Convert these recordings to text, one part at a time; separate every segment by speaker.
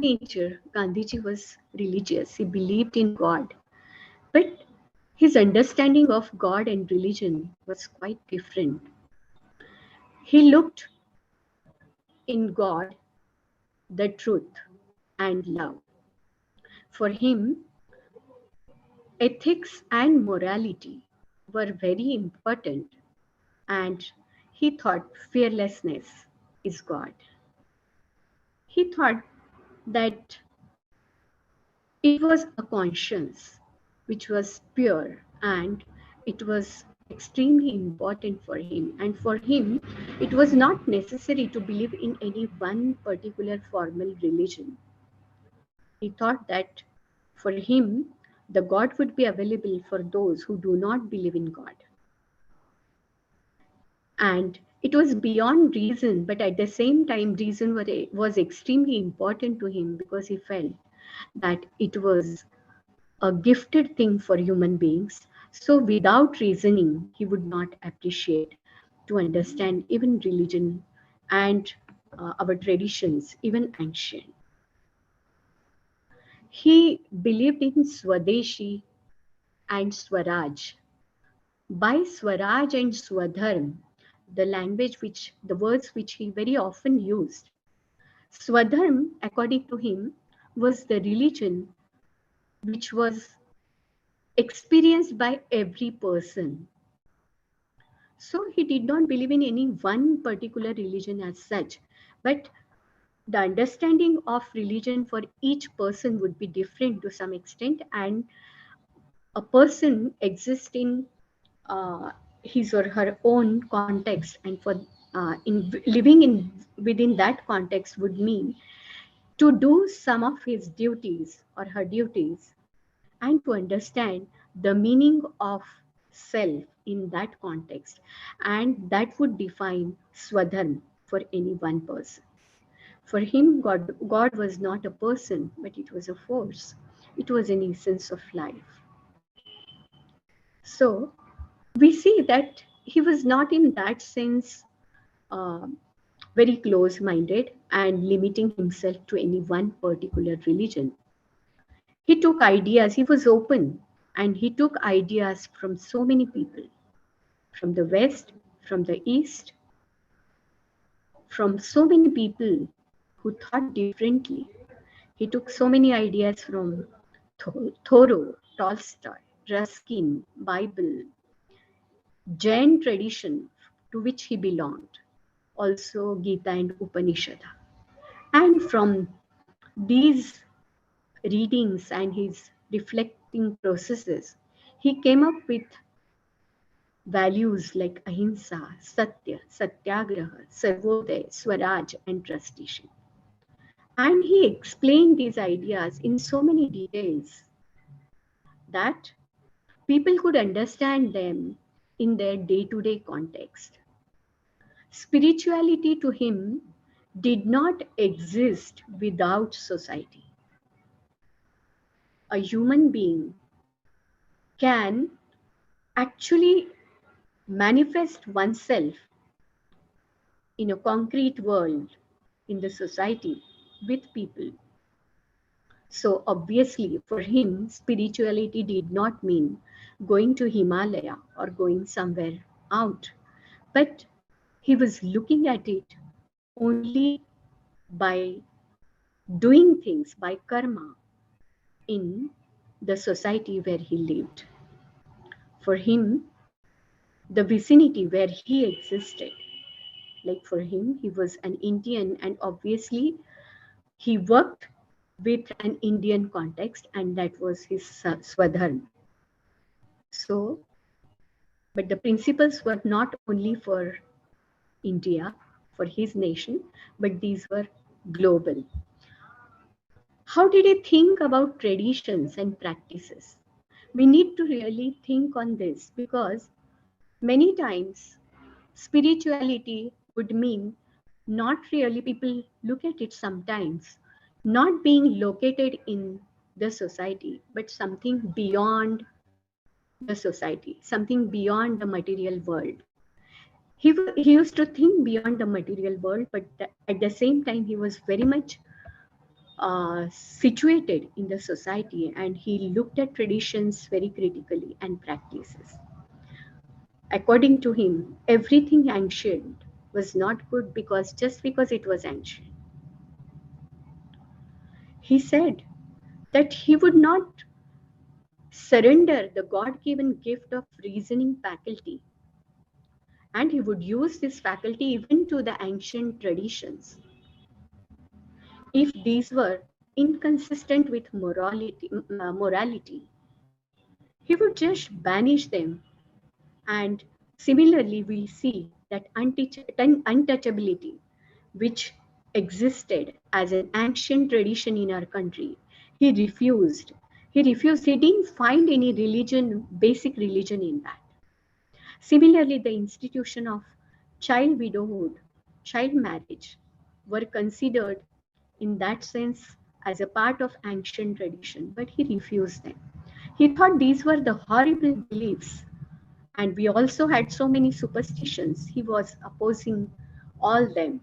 Speaker 1: nature, Gandhiji was religious. He believed in God. But his understanding of God and religion was quite different. He looked in God the truth and love. For him, ethics and morality were very important, and he thought fearlessness is God. He thought that it was a conscience which was pure, and it was extremely important for him. And for him, it was not necessary to believe in any one particular formal religion. He thought that for him, the God would be available for those who do not believe in God. And it was beyond reason, but at the same time, reason was extremely important to him, because he felt that it was a gifted thing for human beings. So without reasoning, he would not appreciate to understand even religion and our traditions, even ancient. He believed in Swadeshi and Swaraj. By Swaraj and Swadharm, the words which he very often used, Swadharm, according to him, was the religion which was experienced by every person. So he did not believe in any one particular religion as such, but the understanding of religion for each person would be different to some extent, and a person exists in his or her own context, and for in living in within that context would mean to do some of his duties or her duties, and to understand the meaning of self in that context, and that would define Swadharma for any one person. For him, God was not a person, but it was a force. It was an essence of life. So we see that he was not in that sense uh, very close-minded and limiting himself to any one particular religion. He took ideas, he was open, and he took ideas from so many people, from the West, from the East, from so many people who thought differently. He took so many ideas from Thoreau, Tolstoy, Ruskin, Bible, Jain tradition to which he belonged, also Gita and Upanishad. And from these readings and his reflecting processes, he came up with values like ahimsa, satya, satyagraha, sarvodaya, swaraj, and trusteeship. And he explained these ideas in so many details that people could understand them in their day-to-day context. Spirituality to him did not exist without society. A human being can actually manifest oneself in a concrete world, in the society, with people. So obviously for him, spirituality did not mean going to Himalaya or going somewhere out, but he was looking at it only by doing things, by karma, in the society where he lived. For him, the vicinity where he existed, like for him, he was an Indian, and obviously he worked with an Indian context, and that was his Swadharma. So, but the principles were not only for India, for his nation, but these were global. How did he think about traditions and practices? We need to really think on this, because many times spirituality would mean not really, people look at it sometimes, not being located in the society, but something beyond the society, something beyond the material world. He used to think beyond the material world, but at the same time, he was very much situated in the society, and he looked at traditions very critically and practices. According to him, everything ancient was not good because just because it was ancient. He said that he would not surrender the God given gift of reasoning faculty, and he would use this faculty even to the ancient traditions if these were inconsistent with morality. He would just banish them. And similarly, we'll see that untouchability, which existed as an ancient tradition in our country, he refused. He refused. He didn't find any religion, basic religion in that. Similarly, the institution of child widowhood, child marriage, were considered in that sense as a part of ancient tradition, but he refused them. He thought these were the horrible beliefs, and we also had so many superstitions. He was opposing all of them.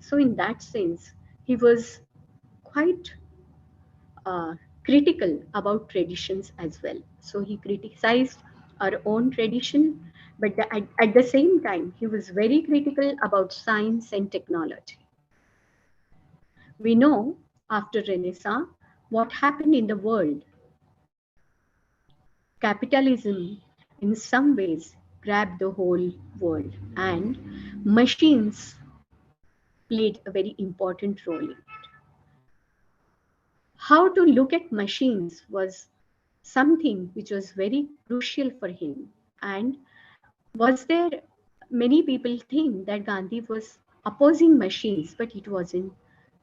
Speaker 1: So in that sense, he was quite uh, critical about traditions as well. So he criticized our own tradition, but at the same time, he was very critical about science and technology. We know after Renaissance what happened in the world. Capitalism, in some ways, grabbed the whole world, and machines played a very important role in it. How to look at machines was something which was very crucial for him. And was there, many people think that Gandhi was opposing machines, but it wasn't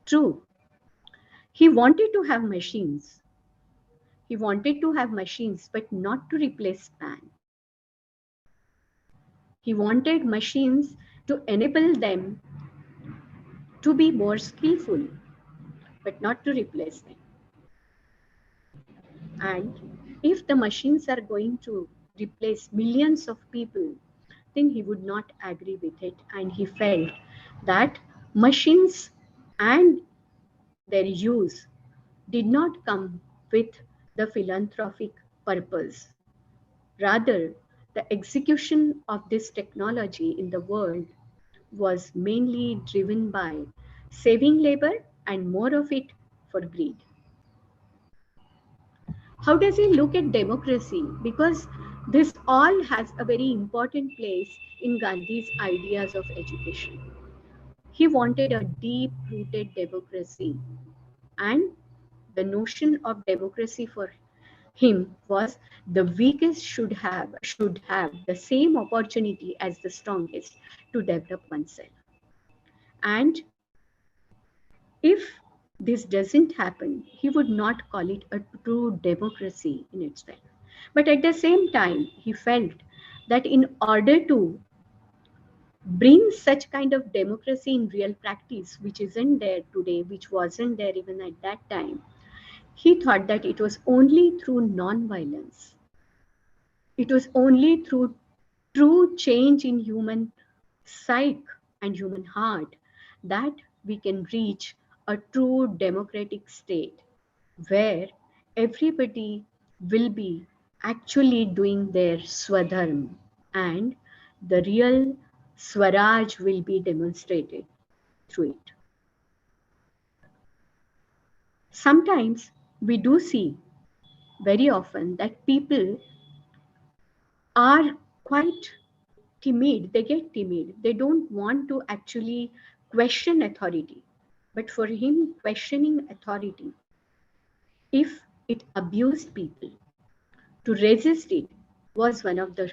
Speaker 1: true. He wanted to have machines. He wanted to have machines, but not to replace man. He wanted machines to enable them to be more skillful, but not to replace them. And if the machines are going to replace millions of people, then he would not agree with it. And he felt that machines and their use did not come with the philanthropic purpose. Rather, the execution of this technology in the world was mainly driven by saving labor and more of it for greed. How does he look at democracy? Because this all has a very important place in Gandhi's ideas of education. He wanted a deep rooted democracy, and the notion of democracy for him was the weakest should have the same opportunity as the strongest to develop oneself. And if this doesn't happen, he would not call it a true democracy in itself. But at the same time, he felt that in order to bring such kind of democracy in real practice, which isn't there today, which wasn't there even at that time, he thought that it was only through non-violence. It was only through true change in human psyche and human heart that we can reach a true democratic state where everybody will be actually doing their swadharma, and the real swaraj will be demonstrated through it. Sometimes we do see very often that people are quite timid, they get timid, they don't want to actually question authority. But for him, questioning authority, if it abused people, to resist it was one of the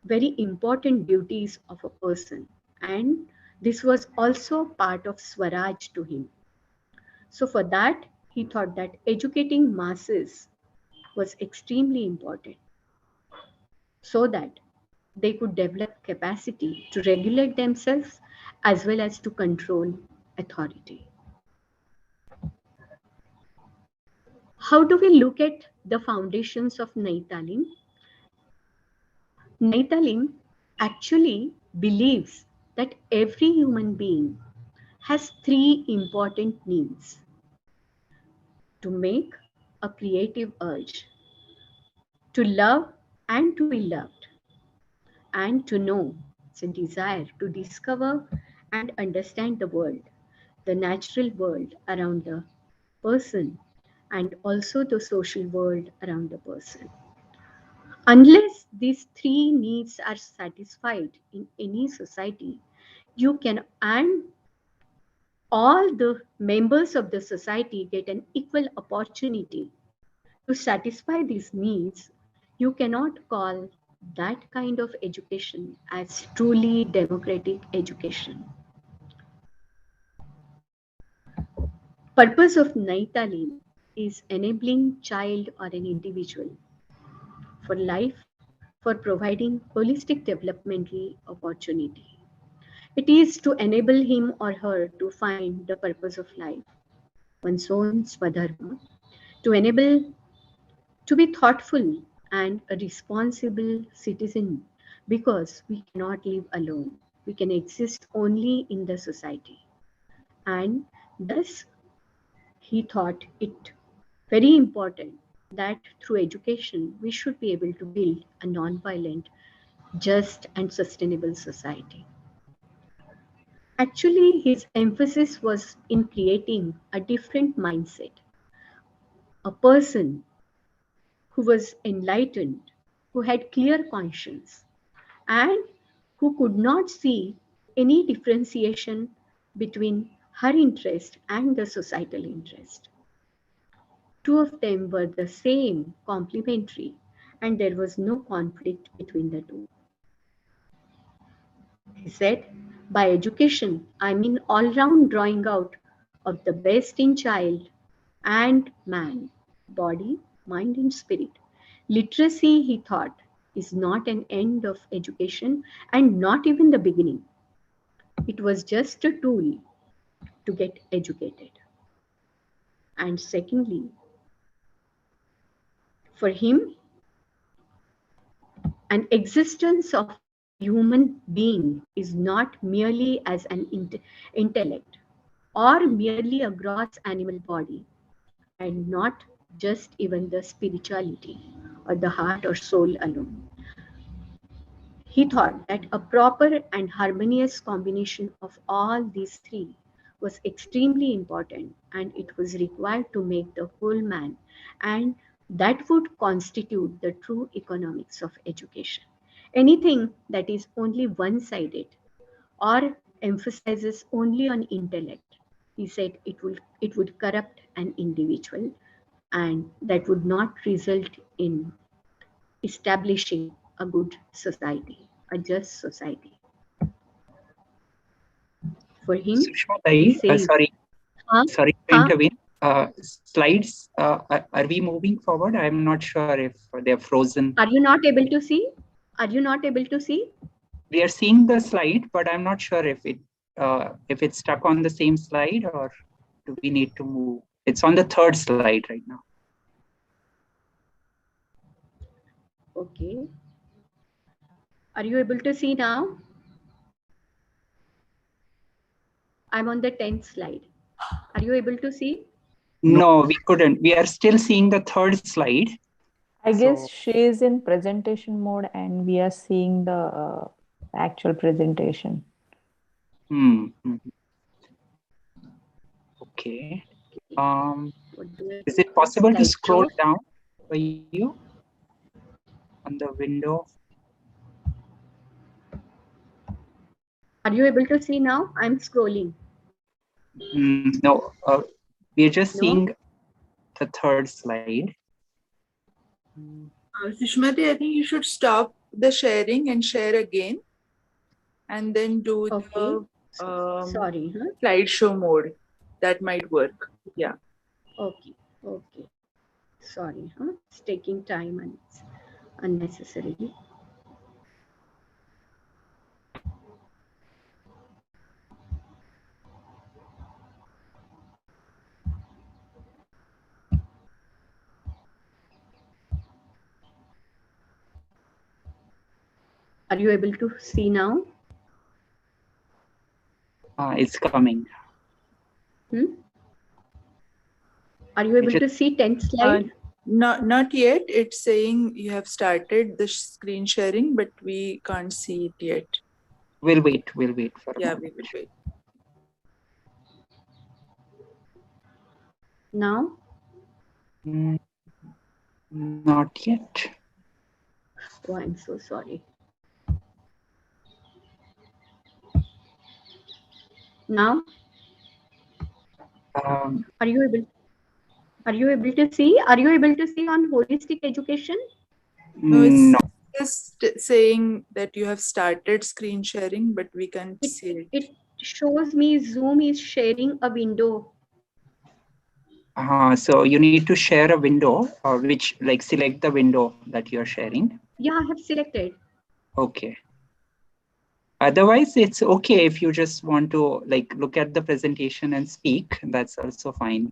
Speaker 1: very important duties of a person. And this was also part of Swaraj to him. So for that, he thought that educating masses was extremely important so that they could develop capacity to regulate themselves as well as to control authority. How do we look at the foundations of Naitalim? Naitalim actually believes that every human being has three important needs: to make a creative urge, to love and to be loved, and to know. It's a desire to discover and understand the world, the natural world around the person, and also the social world around the person. Unless these three needs are satisfied in any society, you can, and all the members of the society get an equal opportunity to satisfy these needs, you cannot call that kind of education as truly democratic education. Purpose of Naitalim is enabling child or an individual for life, for providing holistic developmental opportunity. It is to enable him or her to find the purpose of life, one's own swadharma, to enable to be thoughtful and a responsible citizen, because we cannot live alone. We can exist only in the society. And thus, he thought it very important that through education, we should be able to build a non-violent, just, and sustainable society. Actually, his emphasis was in creating a different mindset, a person who was enlightened, who had clear conscience, and who could not see any differentiation between her interest and the societal interest. Two of them were the same, complementary, and there was no conflict between the two. He said, by education, I mean all round drawing out of the best in child and man, body, mind, and spirit. Literacy, he thought, is not an end of education and not even the beginning. It was just a tool to get educated. And secondly, for him, an existence of a human being is not merely as an intellect or merely a gross animal body, and not just even the spirituality or the heart or soul alone. He thought that a proper and harmonious combination of all these three was extremely important, and it was required to make the whole man, and that would constitute the true economics of education. Anything that is only one-sided or emphasizes only on intellect, he said it would corrupt an individual, and that would not result in establishing a good society, a just society. For him, he
Speaker 2: Sushma,
Speaker 1: says, huh?
Speaker 2: sorry to
Speaker 1: Huh?
Speaker 2: intervene. Slides, are we moving forward? I'm not sure if they're frozen.
Speaker 1: Are you not able to see? Are you not able to see?
Speaker 2: We are seeing the slide, but I'm not sure if it's stuck on the same slide or do we need to move? It's on the third slide right now.
Speaker 1: Okay. Are you able to see now? I'm on the 10th slide. Are you able to see?
Speaker 2: No, we couldn't. We are still seeing the third slide.
Speaker 3: I guess she is in presentation mode and we are seeing the actual presentation.
Speaker 2: Okay.
Speaker 1: Okay.
Speaker 2: Is it possible to scroll
Speaker 1: Slideshow?
Speaker 2: down for you on the window?
Speaker 1: Are you able to see now? I'm scrolling.
Speaker 2: No, we are just
Speaker 1: No?
Speaker 2: seeing the third slide.
Speaker 4: Sushmati, I think you should stop the sharing and share again, and then do the
Speaker 1: Sorry, huh?
Speaker 4: slideshow mode. That might work. Yeah.
Speaker 1: Okay. Okay. Sorry, huh? It's taking time and it's unnecessarily. Are you able to see now?
Speaker 2: It's coming.
Speaker 1: Are you able to see 10th slide?
Speaker 4: Not yet. It's saying you have started the screen sharing, but we can't see it yet.
Speaker 2: We'll wait for a
Speaker 4: Yeah,
Speaker 2: moment.
Speaker 4: we will wait.
Speaker 1: Now?
Speaker 2: Not yet.
Speaker 1: Oh, I'm so sorry. Now? Are you able to see? Are you able to see on holistic education?
Speaker 4: No, it's just saying that you have started screen sharing, but we can't see it.
Speaker 1: It shows me Zoom is sharing a window.
Speaker 2: So you need to share a window, which like select the window that you're sharing.
Speaker 1: Yeah, I have selected.
Speaker 2: Okay. Otherwise, it's okay if you just want to like look at the presentation and speak. That's also fine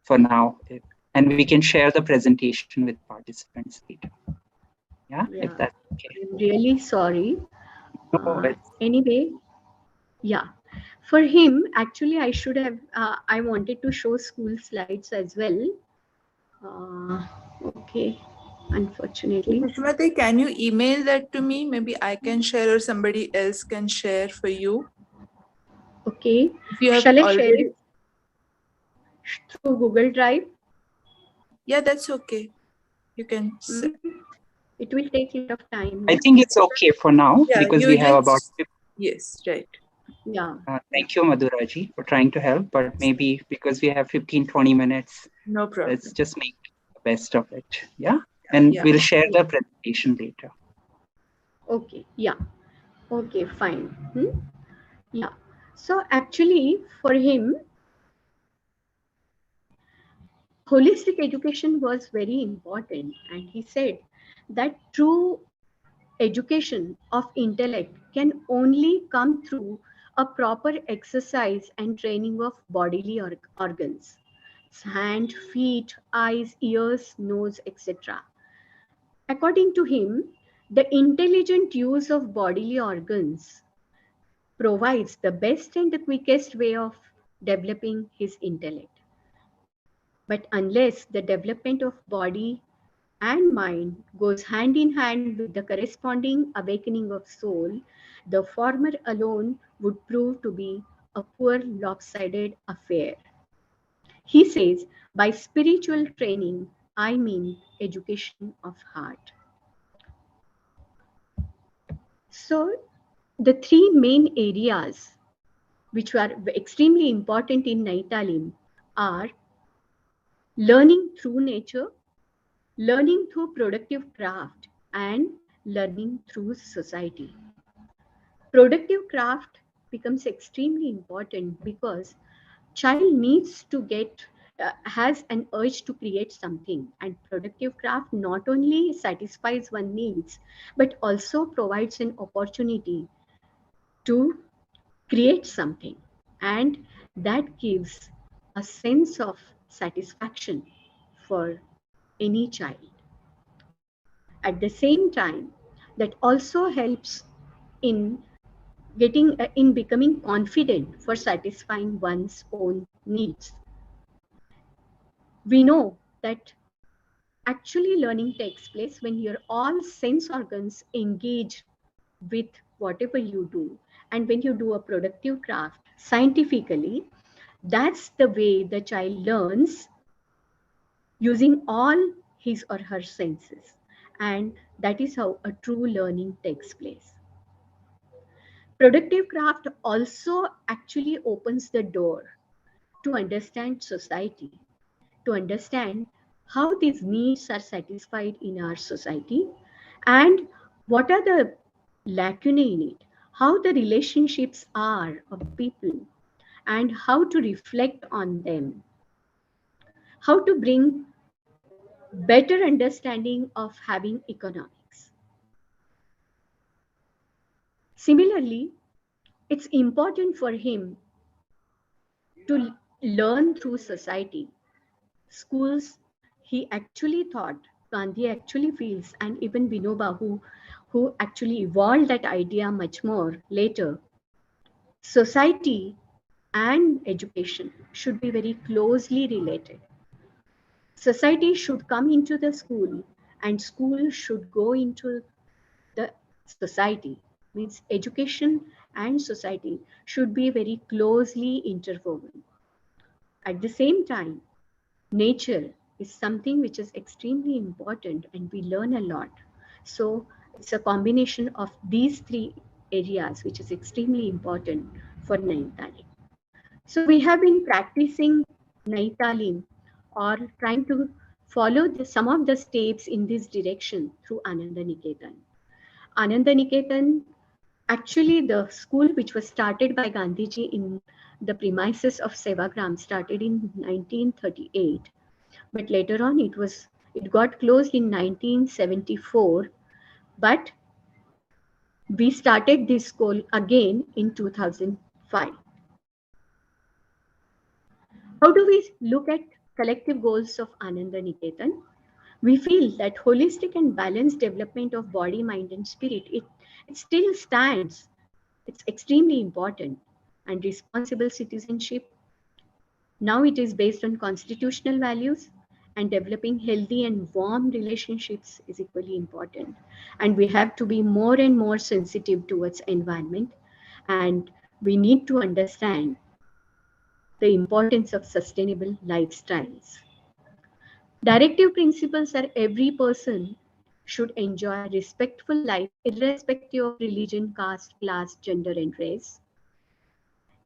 Speaker 2: for now. And we can share the presentation with participants later. Yeah, if that's okay.
Speaker 1: I'm really sorry.
Speaker 2: No,
Speaker 1: Anyway, yeah. For him, actually, I should have, I wanted to show school slides as well. Okay, unfortunately.
Speaker 4: Sushama, can you email that to me? Maybe I can share or somebody else can share for you.
Speaker 1: Okay.
Speaker 4: If you have
Speaker 1: Shall I
Speaker 4: already...
Speaker 1: share it through Google Drive?
Speaker 4: Yeah, that's okay. You can.
Speaker 1: It will take a lot of time.
Speaker 2: I think it's okay for now because we have about.
Speaker 4: Yes, right.
Speaker 1: Yeah.
Speaker 2: Thank you, Madhuraji, for trying to help. But maybe because we have 15-20 minutes,
Speaker 4: no problem.
Speaker 2: Let's just make the best of it. Yeah. And we'll share the presentation later.
Speaker 1: Okay. Yeah. Okay, fine. Yeah. So actually, for him, holistic education was very important. And he said that true education of intellect can only come through a proper exercise and training of bodily organs, hand, feet, eyes, ears, nose, etc. According to him, the intelligent use of bodily organs provides the best and the quickest way of developing his intellect. But unless the development of body and mind goes hand in hand with the corresponding awakening of soul, the former alone would prove to be a poor, lopsided affair. He says, by spiritual training, I mean education of heart. So, the three main areas which are extremely important in Naitalim are learning through nature, learning through productive craft, and learning through society. Productive craft becomes extremely important because child needs to has an urge to create something, and productive craft not only satisfies one's needs but also provides an opportunity to create something, and that gives a sense of satisfaction for any child. At the same time, that also helps in becoming confident for satisfying one's own needs. We know that actually learning takes place when your all sense organs engage with whatever you do, and when you do a productive craft scientifically, that's the way the child learns using all his or her senses, and that is how a true learning takes place. Productive craft also actually opens the door to understand society, to understand how these needs are satisfied in our society and what are the lacunae in it, how the relationships are of people and how to reflect on them, how to bring better understanding of having economics. Similarly, it's important for him to learn through society. Schools, he actually thought, Gandhi actually feels, and even Vinoba, who actually evolved that idea much more later, society and education should be very closely related. Society should come into the school and school should go into the society. Means education and society should be very closely interwoven. At the same time, nature is something which is extremely important and we learn a lot. So it's a combination of these three areas which is extremely important for Naitalim. So we have been practicing Naitalim or trying to follow some of the steps in this direction through Ananda Niketan. Ananda Niketan, actually the school which was started by Gandhiji in the premises of Sevagram started in 1938, but later on it got closed in 1974, but we started this school again in 2005. How do we look at collective goals of Ananda Niketan? We feel that holistic and balanced development of body, mind, and spirit, it still stands. It's extremely important. And responsible citizenship, now it is based on constitutional values, and developing healthy and warm relationships is equally important. And we have to be more and more sensitive towards environment, and we need to understand the importance of sustainable lifestyles. Directive principles are every person should enjoy a respectful life irrespective of religion, caste, class, gender, and race.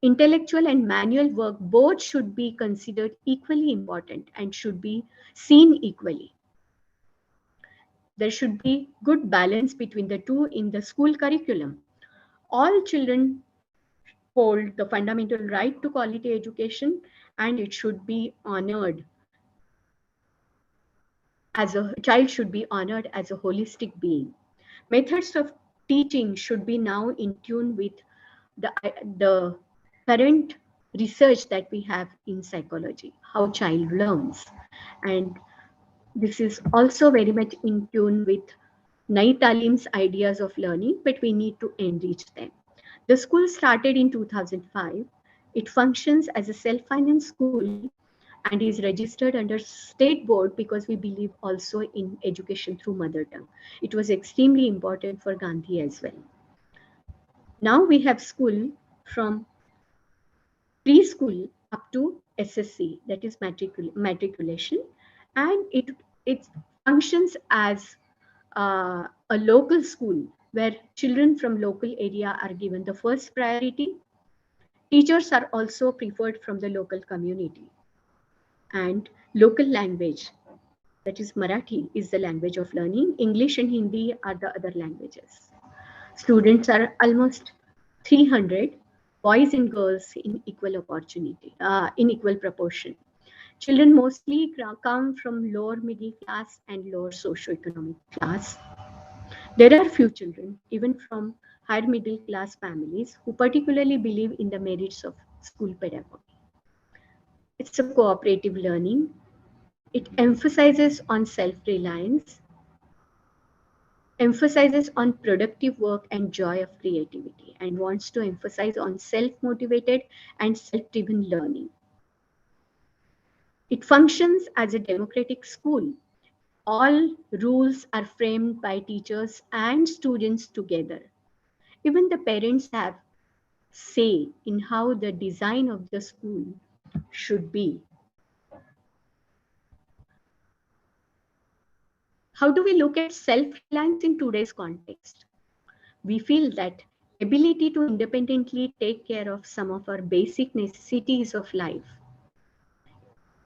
Speaker 1: Intellectual and manual work both should be considered equally important and should be seen equally. There should be good balance between the two in the school curriculum. All children hold the fundamental right to quality education, and it should be honored as a child should be honored as a holistic being. Methods of teaching should be now in tune with the current research that we have in psychology, how child learns. And this is also very much in tune with Naitalim's ideas of learning, but we need to enrich them. The school started in 2005. It functions as a self-financed school and is registered under state board because we believe also in education through mother tongue. It was extremely important for Gandhi as well. Now we have school from preschool up to SSC, that is matriculation, and it functions as a local school where children from local area are given the first priority. Teachers are also preferred from the local community. And local language, that is Marathi, is the language of learning. English and Hindi are the other languages. Students are almost 300, boys and girls in equal opportunity, in equal proportion. Children mostly come from lower middle class and lower socioeconomic class. There are few children, even from higher middle class families, who particularly believe in the merits of school pedagogy. It's a cooperative learning. It emphasizes on self-reliance, emphasizes on productive work and joy of creativity, and wants to emphasize on self-motivated and self-driven learning. It functions as a democratic school. All rules are framed by teachers and students together. Even the parents have say in how the design of the school should be. How do we look at self-reliance in today's context? We feel that ability to independently take care of some of our basic necessities of life,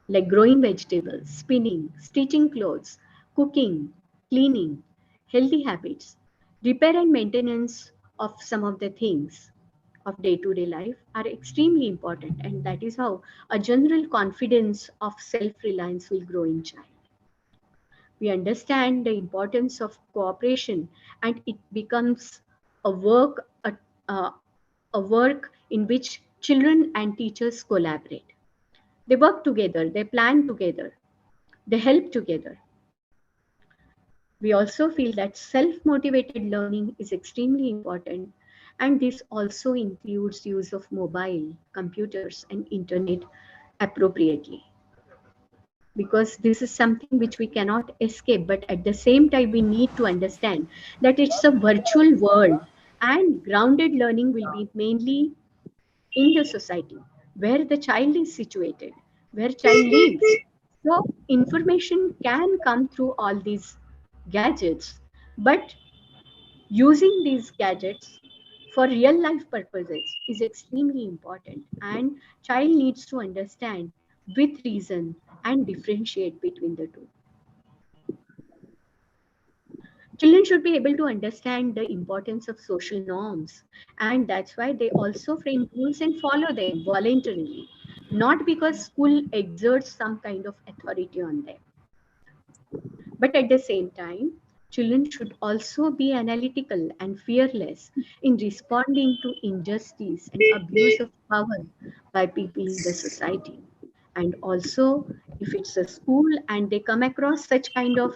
Speaker 1: like growing vegetables, spinning, stitching clothes, cooking, cleaning, healthy habits, repair and maintenance of some of the things of day-to-day life are extremely important, and that is how a general confidence of self-reliance will grow in child. We understand the importance of cooperation, and it becomes a work, a work in which children and teachers collaborate. They work together, they plan together, they help together. We also feel that self-motivated learning is extremely important And this also includes use of mobile, computers, and internet appropriately. Because this is something which we cannot escape, but at the same time, we need to understand that it's a virtual world, and grounded learning will be mainly in the society where the child is situated, where child lives. So information can come through all these gadgets, but using these gadgets for real life purposes is extremely important, and child needs to understand with reason and differentiate between the two. Children should be able to understand the importance of social norms, and that's why they also frame rules and follow them voluntarily, not because school exerts some kind of authority on them. But at the same time, children should also be analytical and fearless in responding to injustice and abuse of power by people in the society. And also, if it's a school and they come across such kind of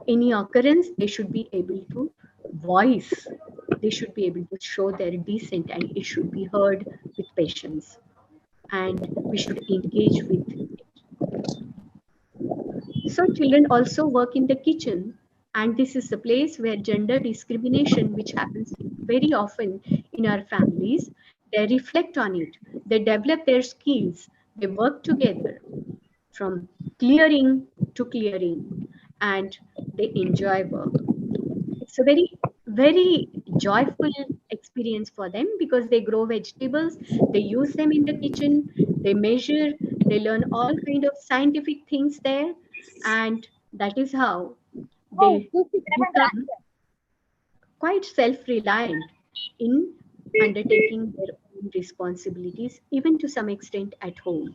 Speaker 1: any occurrence, they should be able to voice, they should be able to show their dissent, and it should be heard with patience. And we should engage with it. So children also work in the kitchen, and this is the place where gender discrimination, which happens very often in our families, they reflect on it. They develop their skills. They work together from clearing to clearing, and they enjoy work. It's a very, very joyful experience for them because they grow vegetables, they use them in the kitchen, they measure, they learn all kind of scientific things there, and that is how they become quite self-reliant in undertaking their own responsibilities, even to some extent at home.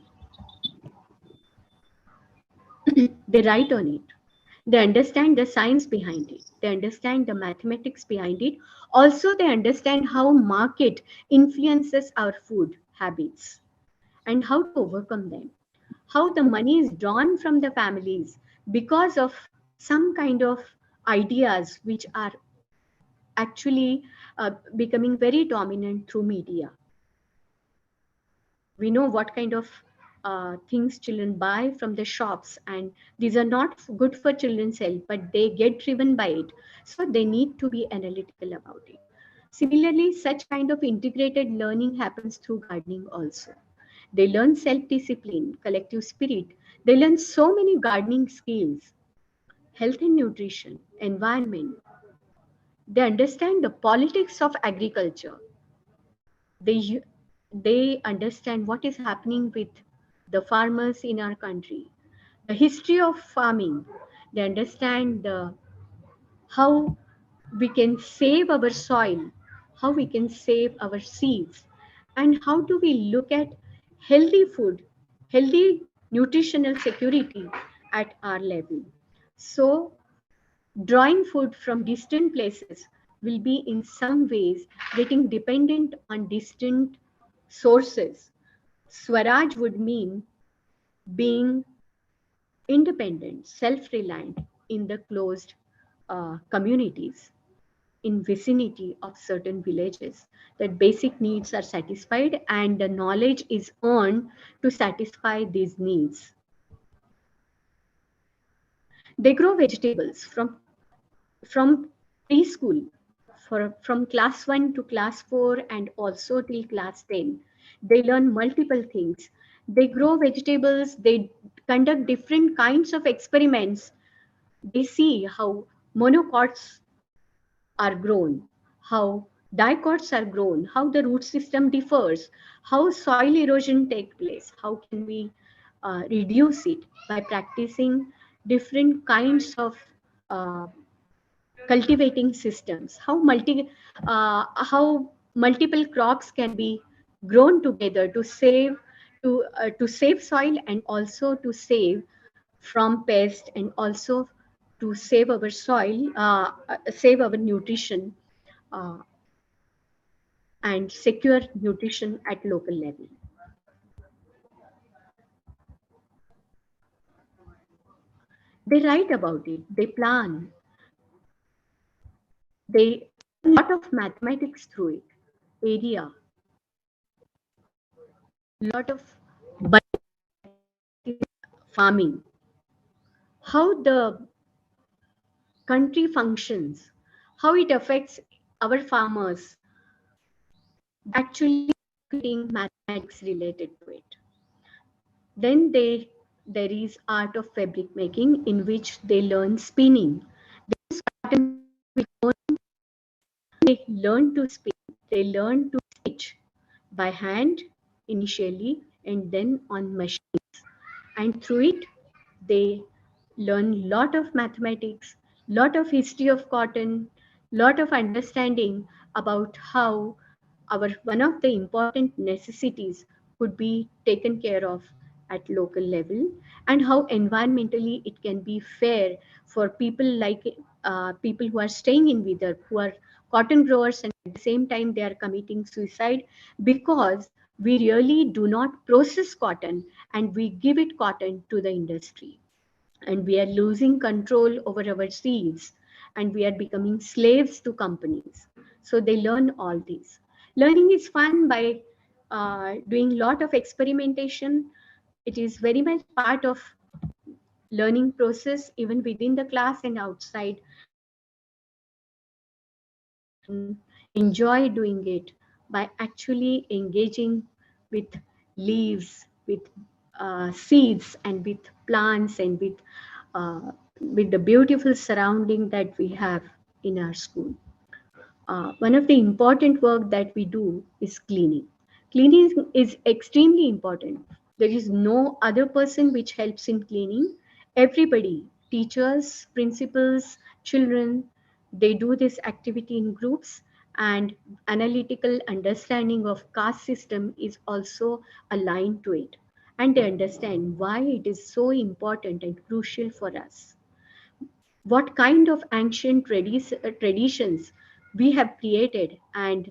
Speaker 1: They write on it. They understand the science behind it. They understand the mathematics behind it. Also, they understand how market influences our food habits and how to overcome them. How the money is drawn from the families because of some kind of ideas which are actually becoming very dominant through media. We know what kind of things children buy from the shops, and these are not good for children's health, but they get driven by it. So they need to be analytical about it. Similarly, such kind of integrated learning happens through gardening also. They learn self-discipline, collective spirit. They learn so many gardening skills, health and nutrition, environment. They understand the politics of agriculture. They they understand what is happening with the farmers in our country, the history of farming. They understand how we can save our soil, how we can save our seeds, and how do we look at healthy food, healthy nutritional security at our level. So drawing food from distant places will be in some ways getting dependent on distant sources. Swaraj would mean being independent, self-reliant in the closed communities, in vicinity of certain villages, that basic needs are satisfied and the knowledge is earned to satisfy these needs. They grow vegetables from preschool, from class 1 to class 4 and also till class 10. They learn multiple things. They grow vegetables, they conduct different kinds of experiments. They see how monocots are grown, how dicots are grown, how the root system differs, how soil erosion takes place, how can we reduce it by practicing different kinds of uh, cultivating systems, how multiple crops can be grown together to save soil and also to save from pest, and also to save our soil, save our nutrition, uh, and secure nutrition at local level. They write about it, they plan, they lot of mathematics through it, area, lot of farming, how the country functions, how it affects our farmers, actually creating mathematics related to it. Then there is art of fabric making, in which they learn spinning. They learn to spin, they learn to stitch by hand initially and then on machines. And through it, they learn lot of mathematics, lot of history of cotton, lot of understanding about how our one of the important necessities could be taken care of at local level, and how environmentally it can be fair for people like people who are staying in Vidarbha, who are cotton growers, and at the same time they are committing suicide because we really do not process cotton and we give it cotton to the industry, and we are losing control over our seeds, and we are becoming slaves to companies. So they learn all these. Learning is fun by doing lot of experimentation. It is very much part of learning process, even within the class and outside. Enjoy doing it by actually engaging with leaves, with seeds, and with plants, and with the beautiful surrounding that we have in our school. One of the important work that we do is cleaning. Cleaning is extremely important. There is no other person which helps in cleaning. Everybody, teachers, principals, children, they do this activity in groups, and analytical understanding of caste system is also aligned to it. And they understand why it is so important and crucial for us, what kind of ancient traditions we have created, and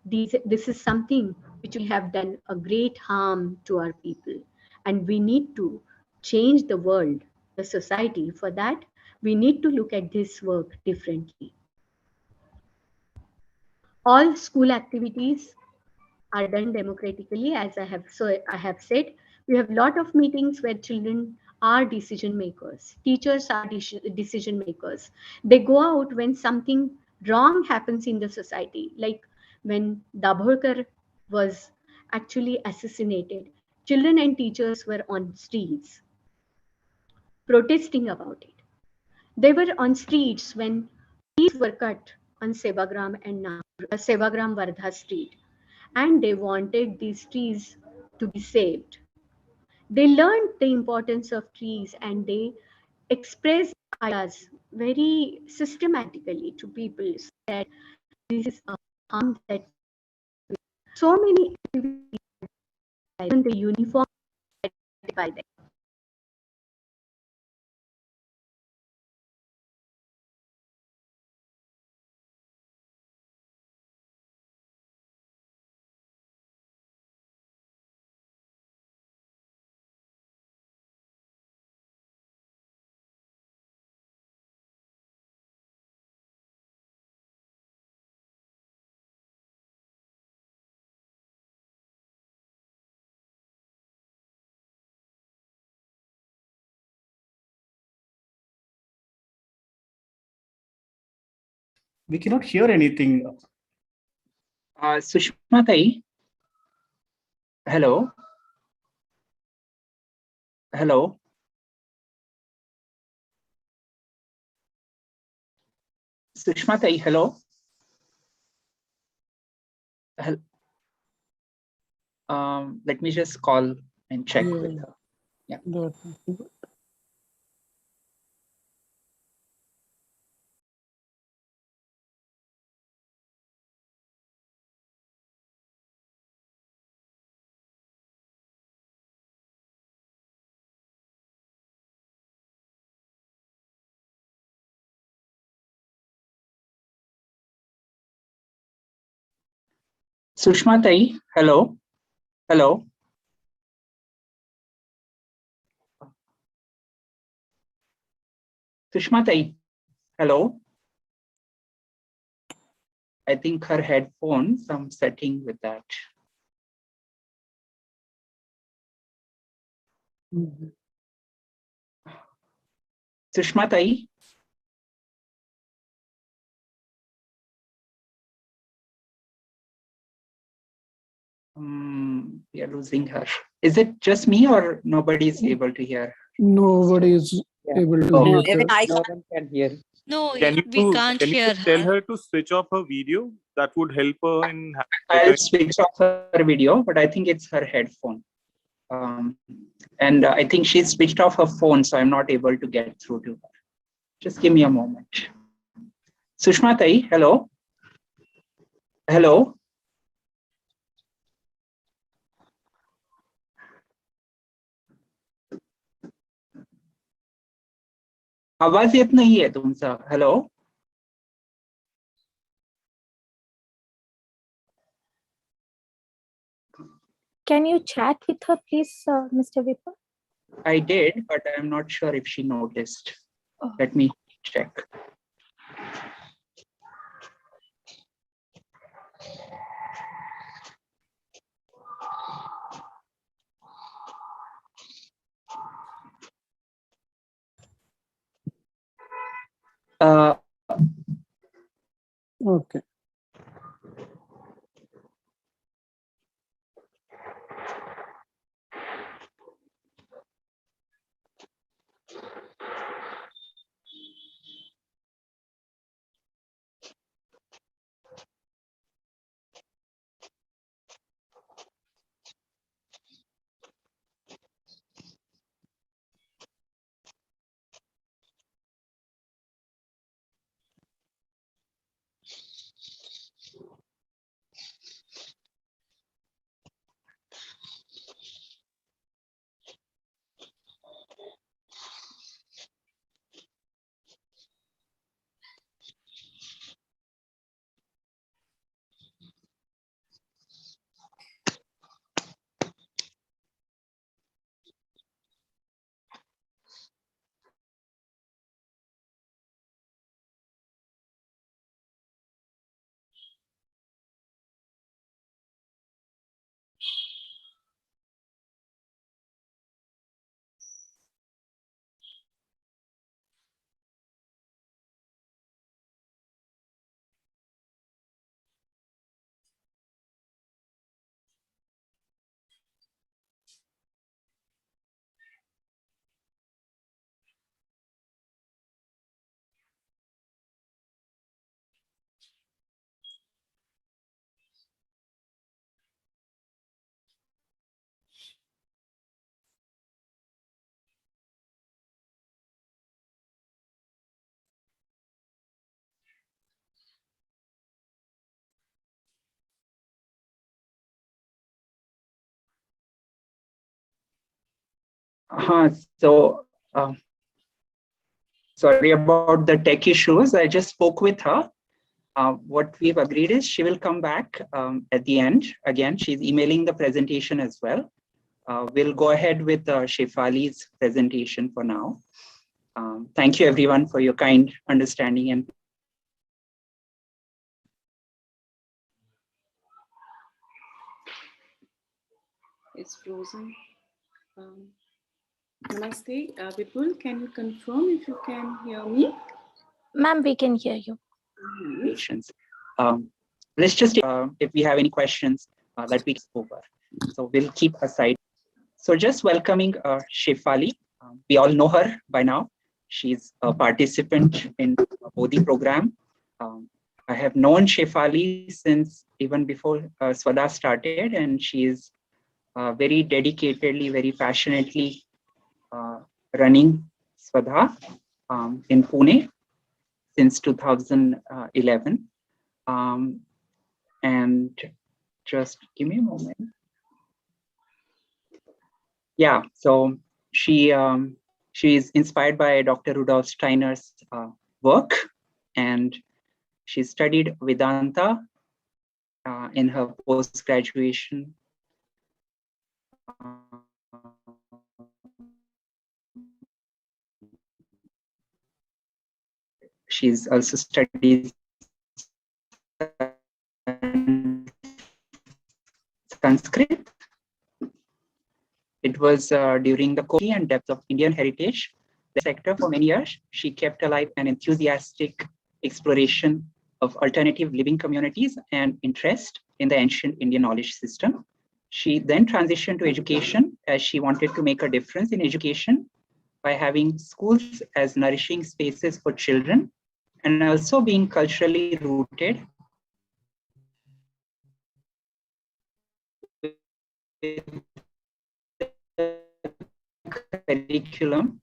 Speaker 1: this is something which will have done a great harm to our people, and we need to change the world, the society. For that, we need to look at this work differently. All school activities are done democratically, as I have said. We have a lot of meetings where children are decision makers, teachers are decision makers. They go out when something wrong happens in the society, like when Dabholkar was actually assassinated. Children and teachers were on streets protesting about it. They were on streets when trees were cut on Sevagram and Sevagram Vardha Street, and they wanted these trees to be saved. They learned the importance of trees, and they expressed ideas very systematically to people, so that this is a harm that so many activities, even the uniform by them.
Speaker 5: We cannot hear anything.
Speaker 2: Sushma Tai, hello. Hello. Sushma Tai, hello. Let me just call and check with her. Yeah. Sushma Tai, hello. Hello. Sushma Tai, hello. I think her headphones, I'm setting with that. Sushma Tai? We are losing her. Is it just me or nobody is able to hear?
Speaker 5: Nobody is able to hear.
Speaker 6: Even I
Speaker 2: No one can hear.
Speaker 6: No,
Speaker 7: Can you,
Speaker 6: we can't
Speaker 7: can you
Speaker 6: hear
Speaker 7: just tell
Speaker 6: her.
Speaker 7: her to switch off her video? That would help her in
Speaker 2: I'll switch off her video, but I think it's her headphone. And I think she's switched off her phone, so I'm not able to get through to her. Just give me a moment. Sushma Tai, hello. Hello. आवाज येत नाहीये तुमचा. Hello.
Speaker 8: Can you chat with her, please, Mr. Vipul?
Speaker 2: I did, but I'm not sure if she noticed.
Speaker 8: Oh.
Speaker 2: Let me check.
Speaker 5: Okay.
Speaker 2: So sorry about the tech issues. I just spoke with her. What we've agreed is she will come back at the end. Again, she's emailing the presentation as well. We'll go ahead with Shefali's presentation for now. Thank you everyone for your kind understanding and
Speaker 9: It's frozen. Namaste, Vipul. Can you confirm if you can hear me?
Speaker 8: Ma'am, we can hear you.
Speaker 2: patience. Let's just, if we have any questions that we can over. So we'll keep aside. So just welcoming Shefali. We all know her by now. She's a participant in the Bodhi program. I have known Shefali since even before Swada started, and she is very dedicatedly, very passionately running Swada in Pune since 2011. And just give me a moment. Yeah, so she is inspired by Dr. Rudolf Steiner's work, and she studied Vedanta in her post-graduation. She's also studied Sanskrit. It was during the quality and depth of Indian heritage sector for many years. She kept alive an enthusiastic exploration of alternative living communities and interest in the ancient Indian knowledge system. She then transitioned to education as she wanted to make a difference in education by having schools as nourishing spaces for children and also being culturally rooted with curriculum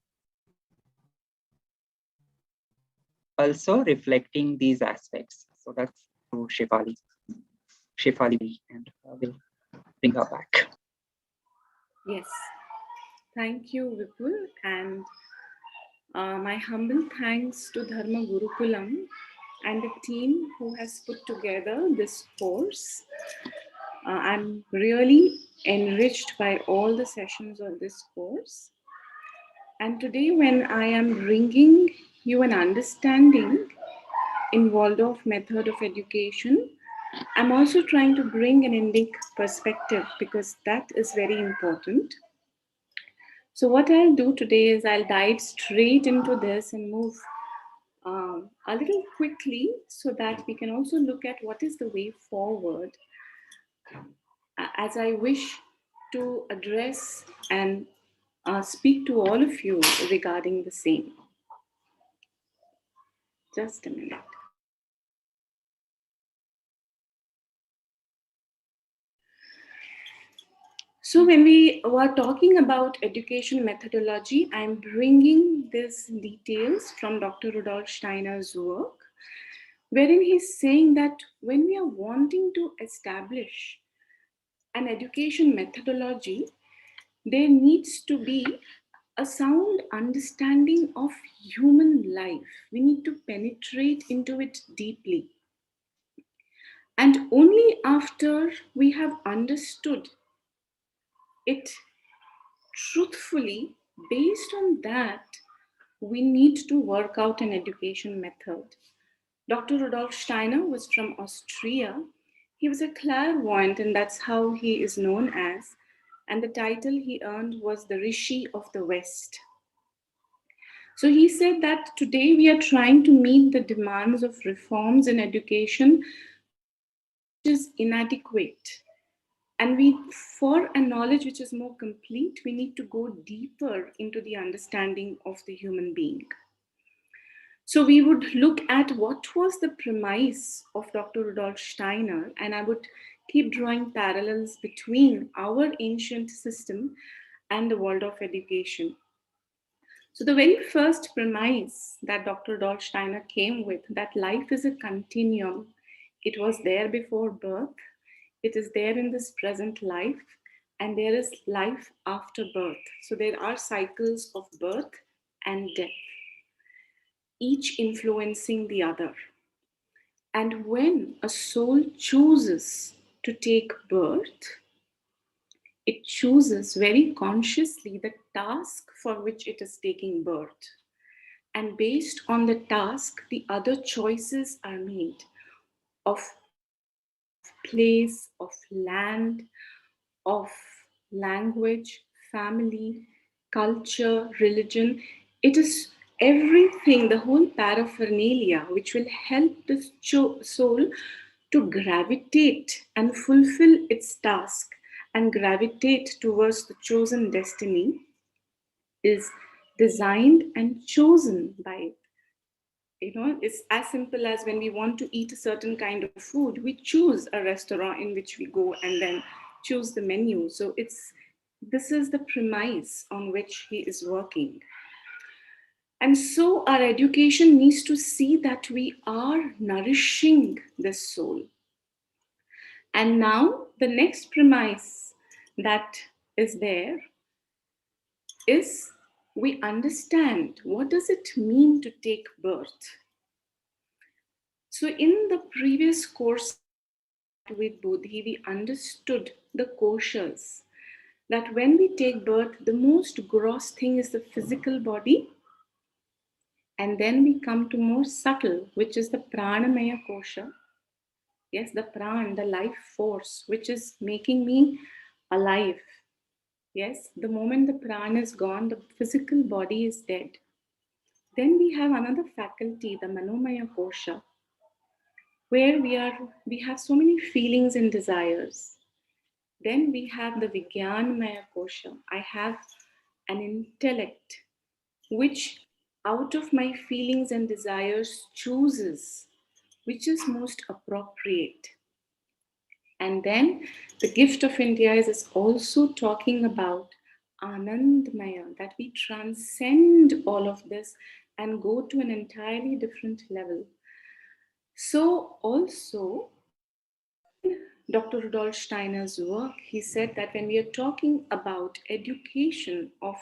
Speaker 2: also reflecting these aspects. So that's to Shefali, and we'll bring her back.
Speaker 9: Yes. Thank you, Vipul. And my humble thanks to Dharma Gurukulam and the team who has put together this course. I'm really enriched by all the sessions of this course. And today, when I am bringing you an understanding in Waldorf method of education, I'm also trying to bring an Indic perspective because that is very important. So what I'll do today is I'll dive straight into this and move a little quickly so that we can also look at what is the way forward as I wish to address and speak to all of you regarding the same. Just a minute. So when we were talking about education methodology, I'm bringing these details from Dr. Rudolf Steiner's work, wherein he's saying that when we are wanting to establish an education methodology, there needs to be a sound understanding of human life. We need to penetrate into it deeply. And only after we have understood it truthfully, based on that, we need to work out an education method. Dr. Rudolf Steiner was from Austria. He was a clairvoyant, and that's how he is known as. And the title he earned was the Rishi of the West. So he said that today we are trying to meet the demands of reforms in education, which is inadequate. And for a knowledge which is more complete, we need to go deeper into the understanding of the human being. So we would look at what was the premise of Dr. Rudolf Steiner, and I would keep drawing parallels between our ancient system and the world of education. So the very first premise that Dr. Rudolf Steiner came with, that life is a continuum. It was there before birth, it is there in this present life, and there is life after birth. So there are cycles of birth and death, each influencing the other. And when a soul chooses to take birth, it chooses very consciously the task for which it is taking birth. And based on the task, the other choices are made of place, of land, of language, family, culture, religion. It is everything, the whole paraphernalia, which will help the soul to gravitate and fulfill its task and gravitate towards the chosen destiny, is designed and chosen by it. It's as simple as when we want to eat a certain kind of food, we choose a restaurant in which we go and then choose the menu. So this is the premise on which he is working. And so our education needs to see that we are nourishing the soul. And now the next premise that is there is we understand what does it mean to take birth. So in the previous course with Bodhi, we understood the koshas, that when we take birth, the most gross thing is the physical body. And then we come to more subtle, which is the pranamaya kosha. Yes, the pran, the life force, which is making me alive. Yes, the moment the pran is gone, the physical body is dead. Then we have another faculty, the Manomaya Kosha, where we have so many feelings and desires. Then we have the Vijnanamaya Kosha. I have an intellect which out of my feelings and desires chooses which is most appropriate. And then the gift of India is also talking about Anandmaya, that we transcend all of this and go to an entirely different level. So also, Dr. Rudolf Steiner's work, he said that when we are talking about education of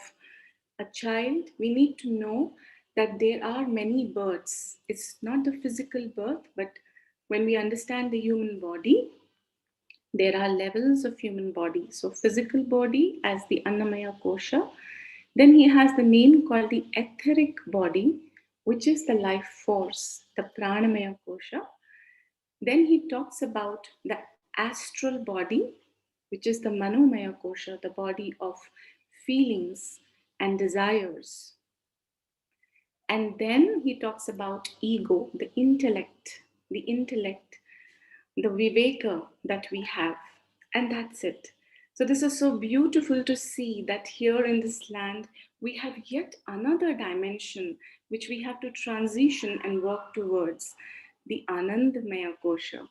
Speaker 9: a child, we need to know that there are many births. It's not the physical birth, but when we understand the human body, there are levels of human body. So physical body as the Annamaya Kosha. Then he has the name called the etheric body, which is the life force, the Pranamaya Kosha. Then he talks about the astral body, which is the Manomaya Kosha, the body of feelings and desires. And then he talks about ego, the intellect, the viveka that we have. And that's it. So this is so beautiful to see that here in this land, we have yet another dimension which we have to transition and work towards, the Anandamaya Kosha.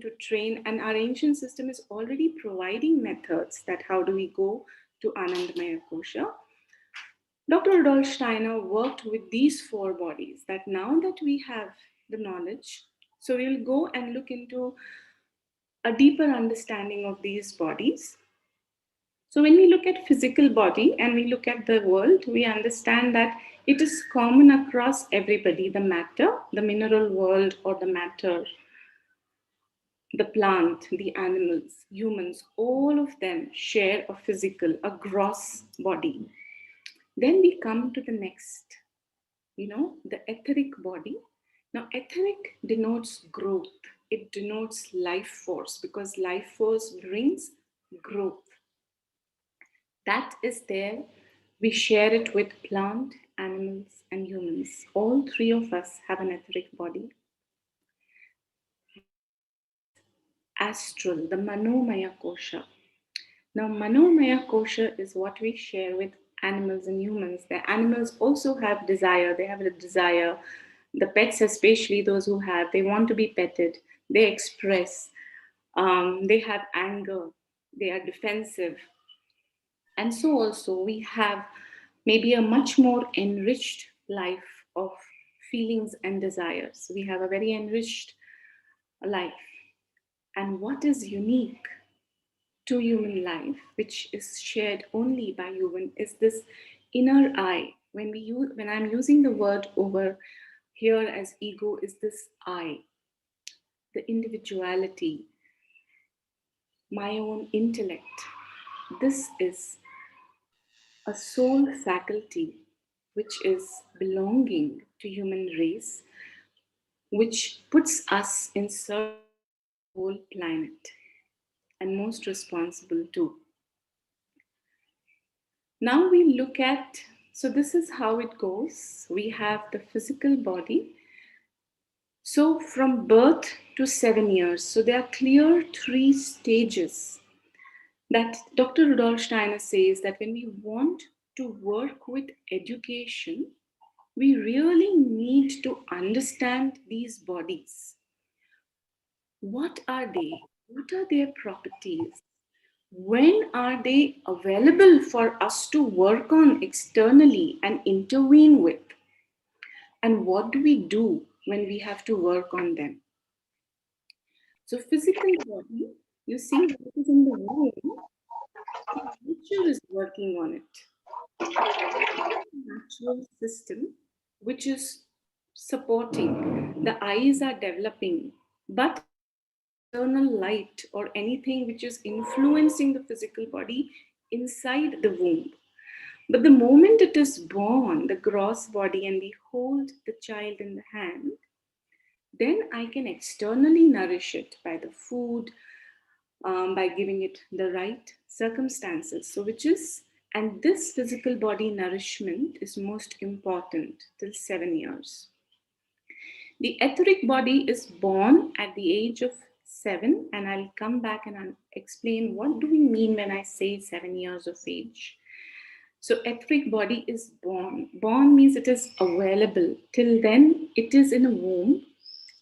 Speaker 9: To train, and our ancient system is already providing methods that how do we go to Anandamaya Kosha. Dr. Rudolf Steiner worked with these four bodies, that now that we have the knowledge, so we'll go and look into a deeper understanding of these bodies. So when we look at physical body and we look at the world, we understand that it is common across everybody, the matter, the mineral world or the matter, the plant, the animals, humans, all of them share a physical, a gross body. Then we come to the next, the etheric body. Now, etheric denotes growth. It denotes life force because life force brings growth. That is there. We share it with plant, animals, and humans. All three of us have an etheric body. Astral, the Manomaya Kosha. Now, Manomaya Kosha is what we share with animals and humans. The animals also have desire. They have a desire. The pets, especially those who have, they want to be petted. They express. They have anger. They are defensive. And so also we have maybe a much more enriched life of feelings and desires. We have a very enriched life. And what is unique to human life, which is shared only by human, is this inner I. When I'm using the word over here as ego, is this I, the individuality, my own intellect. This is a soul faculty which is belonging to human race, which puts us in service of the whole planet and most responsible too. Now we look at, so this is how it goes. We have the physical body. So from birth to 7 years, so there are clear 3 stages that Dr. Rudolf Steiner says that when we want to work with education, we really need to understand these bodies. What are they? What are their properties? When are they available for us to work on externally and intervene with? And what do we do when we have to work on them? So physical body, you see what is in the womb, nature is working on it. Natural system, which is supporting, the eyes are developing, but external light or anything which is influencing the physical body inside the womb. But the moment it is born, the gross body, and we hold the child in the hand, then I can externally nourish it by the food, by giving it the right circumstances. So and this physical body nourishment is most important till 7 years. The etheric body is born at the age of 7, and I'll come back and I'll explain what do we mean when I say 7 years of age. So etheric body is born. Born means it is available. Till then, it is in a womb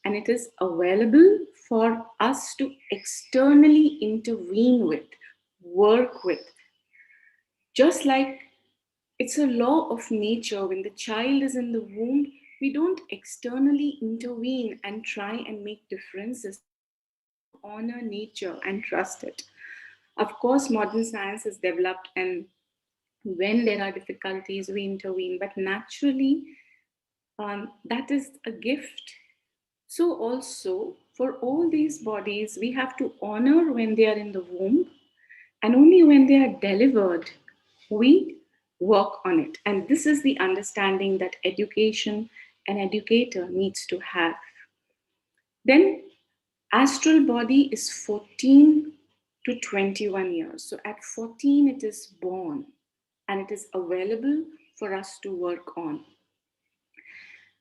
Speaker 9: and it is available for us to externally intervene with, work with. Just like it's a law of nature, when the child is in the womb, we don't externally intervene and try and make differences. Honor nature and trust it. Of course, modern science is developed, and when there are difficulties, we intervene, but naturally, that is a gift. So, also, for all these bodies, we have to honor when they are in the womb, and only when they are delivered, we work on it. And this is the understanding that education and educator needs to have. Then, astral body is 14 to 21 years. So, at 14, it is born and it is available for us to work on.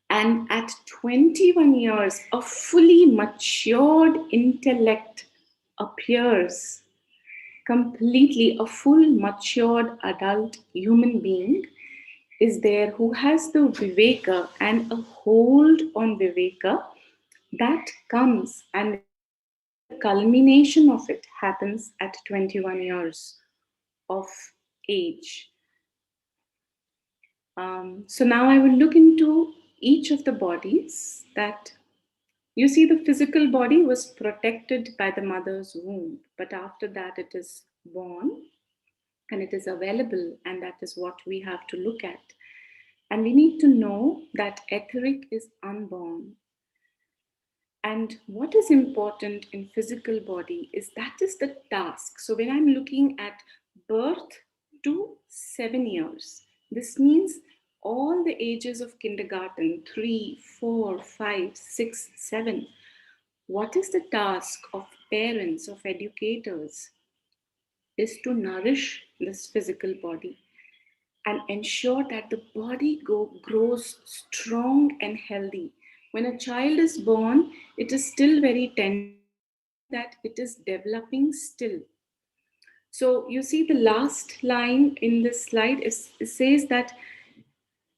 Speaker 9: And at 21 years, a fully matured intellect appears. Completely, a full matured adult human being is there who has the viveka and a hold on viveka that comes, and the culmination of it happens at 21 years of age. So now I will look into each of the bodies. That you see, the physical body was protected by the mother's womb, but after that it is born and it is available, and that is what we have to look at. And we need to know that etheric is unborn. And what is important in physical body is that is the task. So when I'm looking at birth to 7 years, this means all the ages of kindergarten, 3, 4, 5, 6, 7. What is the task of parents, of educators? Is to nourish this physical body and ensure that the body grows strong and healthy. When a child is born, it is still very tender, that it is developing still. So you see the last line in this slide, it says that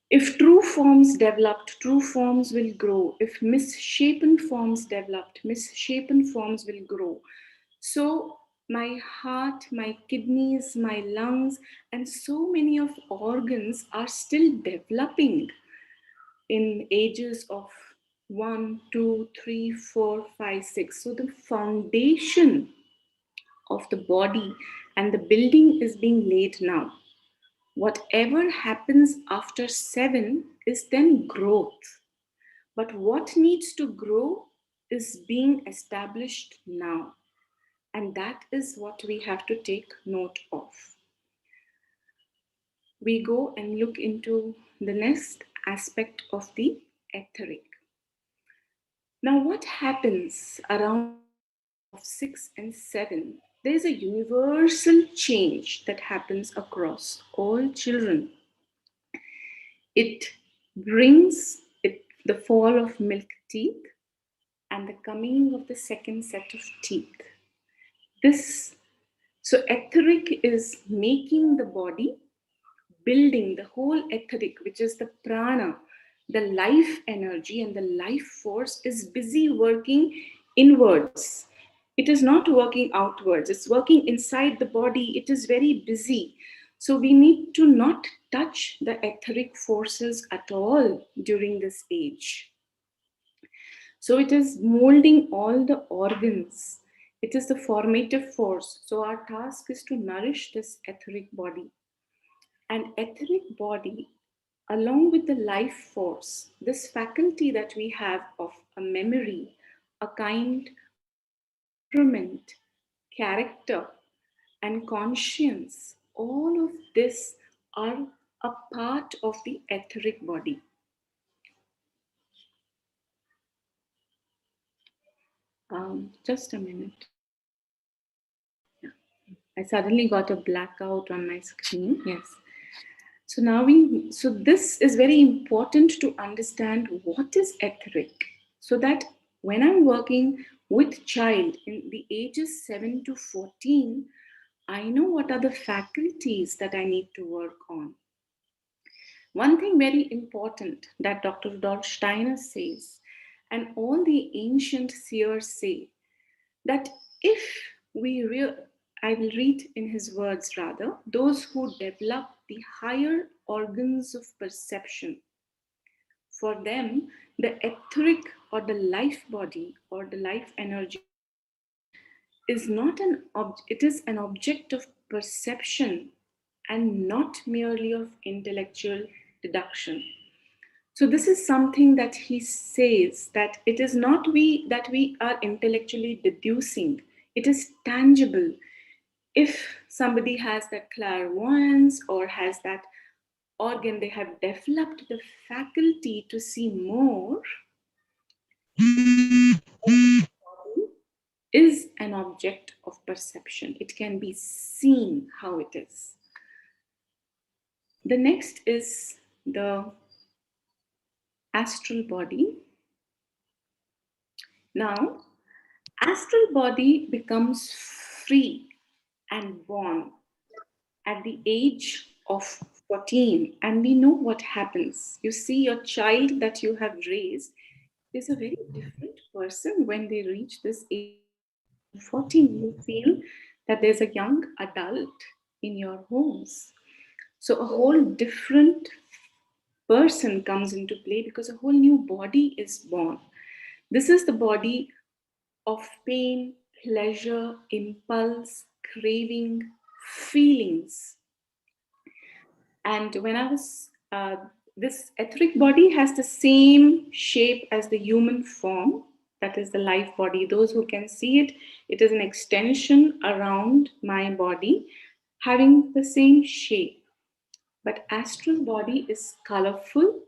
Speaker 9: if true forms developed, true forms will grow. If misshapen forms developed, misshapen forms will grow. So my heart, my kidneys, my lungs, and so many of organs are still developing in ages of 1, 2, 3, 4, 5, 6. So the foundation of the body and the building is being laid now. Whatever happens after 7 is then growth. But what needs to grow is being established now. And that is what we have to take note of. We go and look into the next aspect of the etheric. Now, what happens around 6 and 7? There's a universal change that happens across all children. It brings the fall of milk teeth and the coming of the second set of teeth. So etheric is making the body, building the whole etheric, which is the prana, the life energy and the life force is busy working inwards. It is not working outwards, it's working inside the body. It is very busy. So we need to not touch the etheric forces at all during this age. So it is molding all the organs. It is the formative force. So our task is to nourish this etheric body. And etheric body, along with the life force, this faculty that we have of a memory, a kind temperament, character, and conscience, all of this are a part of the etheric body. Just a minute. Yeah. I suddenly got a blackout on my screen. Yes. So now this is very important to understand what is etheric, so that when I'm working with child in the ages 7 to 14, I know what are the faculties that I need to work on. One thing very important that Dr. Rudolf Steiner says, and all the ancient seers say, that if I will read in his words rather, those who develop the higher organs of perception, for them, the etheric or the life body or the life energy is not it is an object of perception and not merely of intellectual deduction. So this is something that he says, that it is not that we are intellectually deducing, it is tangible. If somebody has that clairvoyance or has that organ, they have developed the faculty to see more, is an object of perception. It can be seen how it is. The next is the astral body. Now, astral body becomes free and born at the age of 14, and we know what happens. You see, your child that you have raised is a very different person when they reach this age. 14, you feel that there's a young adult in your homes. So a whole different person comes into play because a whole new body is born. This is the body of pain, pleasure, impulse, craving, feelings. And when I was, this etheric body has the same shape as the human form, that is the life body. Those who can see it, it is an extension around my body, having the same shape. But astral body is colorful,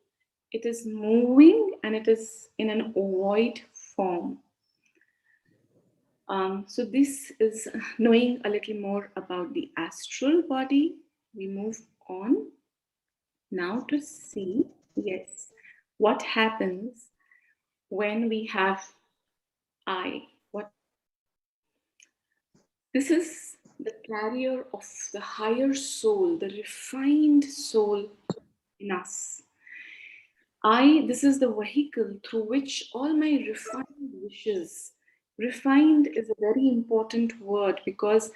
Speaker 9: it is moving, and it is in an ovoid form. So this is knowing a little more about the astral body. We move on now to see, yes, what happens when we have I. This is the carrier of the higher soul, the refined soul in us. This is the vehicle through which all my refined wishes, refined is a very important word because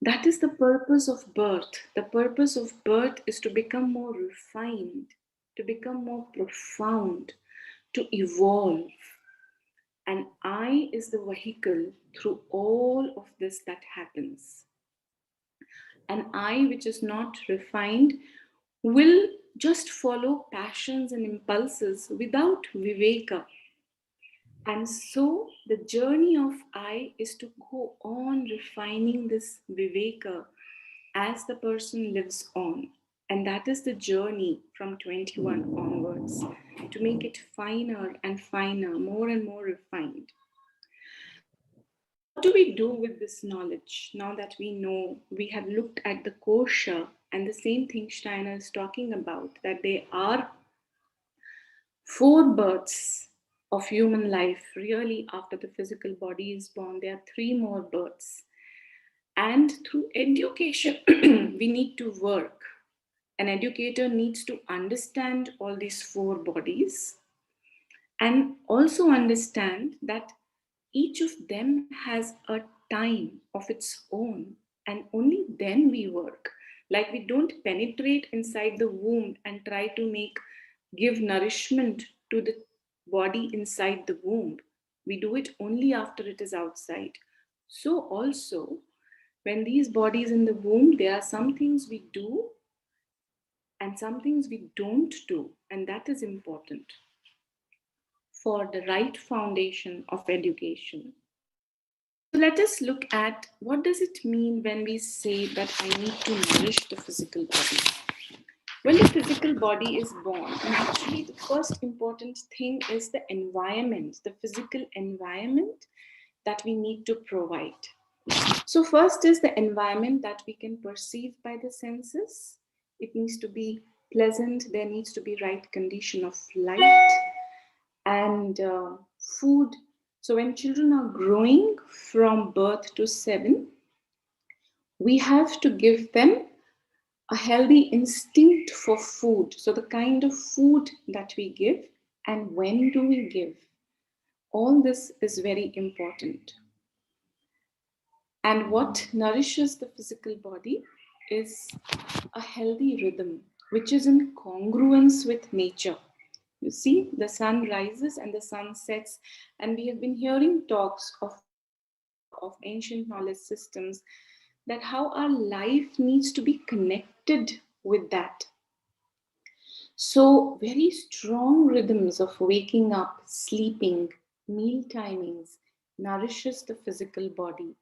Speaker 9: that is the purpose of birth. The purpose of birth is to become more refined, to become more profound, to evolve. And I is the vehicle through all of this that happens. An I which is not refined will just follow passions and impulses without viveka. And so the journey of I is to go on refining this viveka as the person lives on. And that is the journey from 21 onwards, to make it finer and finer, more and more refined. What do we do with this knowledge now that we know, we have looked at the Kosta and the same thing Steiner is talking about, that there are 4 births of human life really after the physical body is born. There are 3 more births. And through education, we need to work. An educator needs to understand all these 4 bodies and also understand that each of them has a time of its own, and only then we work. Like we don't penetrate inside the womb and try to give nourishment to the body inside the womb. We do it only after it is outside. So also, when these bodies in the womb, there are some things we do and some things we don't do, and that is important for the right foundation of education. So let us look at what does it mean when we say that I need to nourish the physical body. When the physical body is born, and actually the first important thing is the environment, the physical environment that we need to provide. So first is the environment that we can perceive by the senses. It needs to be pleasant. There needs to be right condition of light and food. So when children are growing from birth to 7, we have to give them a healthy instinct for food. So the kind of food that we give and when do we give, all this is very important. And what nourishes the physical body is a healthy rhythm, which is in congruence with nature. You see, the sun rises and the sun sets, and we have been hearing talks of ancient knowledge systems, that how our life needs to be connected with that. So very strong rhythms of waking up, sleeping, meal timings nourishes the physical body.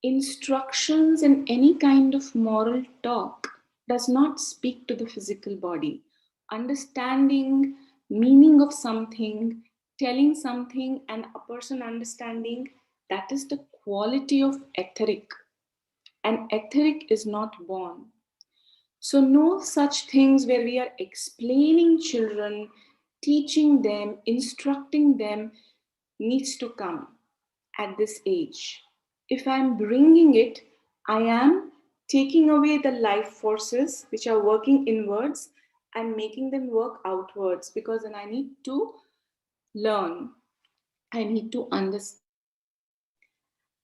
Speaker 9: Instructions and any kind of moral talk does not speak to the physical body. Understanding meaning of something, telling something, and a person understanding, that is the quality of etheric. And etheric is not born. So no such things where we are explaining children, teaching them, instructing them needs to come at this age. If I'm bringing it, I am taking away the life forces which are working inwards and making them work outwards, because then I need to learn, I need to understand.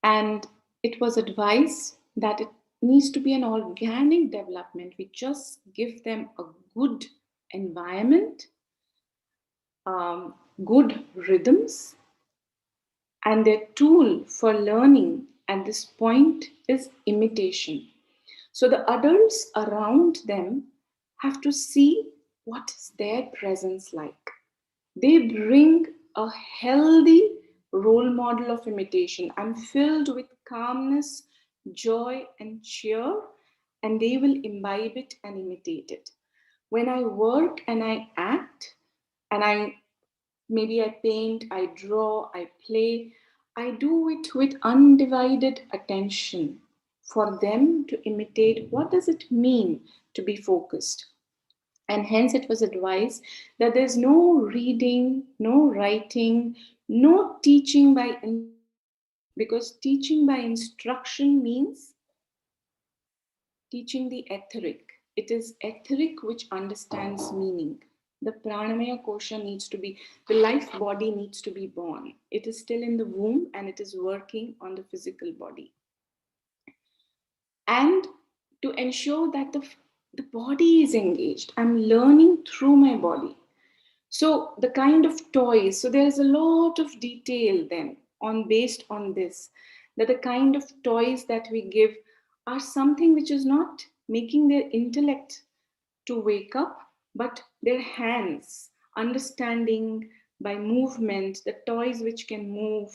Speaker 9: And it was advised that it needs to be an organic development. We just give them a good environment, good rhythms, and their tool for learning at this point is imitation. So the adults around them have to see what is their presence like. They bring a healthy role model of imitation. I'm filled with calmness, joy, and cheer, and they will imbibe it and imitate it. When I work and I act, and maybe I paint, I draw, I play, I do it with undivided attention for them to imitate what does it mean to be focused. And hence it was advised that there's no reading, no writing, no teaching by instruction, because teaching by instruction means teaching the etheric. It is etheric which understands meaning. The pranamaya kosha needs to be, the life body needs to be born. It is still in the womb and it is working on the physical body. And to ensure that the body is engaged, I'm learning through my body. So the kind of toys, so there is a lot of detail then based on this, that the kind of toys that we give are something which is not making their intellect to wake up, but their hands, understanding by movement, the toys which can move,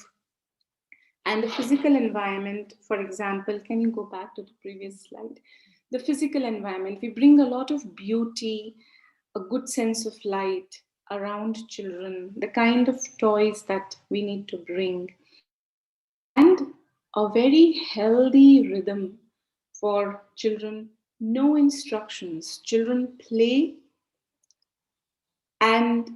Speaker 9: and the physical environment. For example, can you go back to the previous slide? The physical environment, we bring a lot of beauty, a good sense of light around children, the kind of toys that we need to bring, and a very healthy rhythm for children. No instructions, children play, and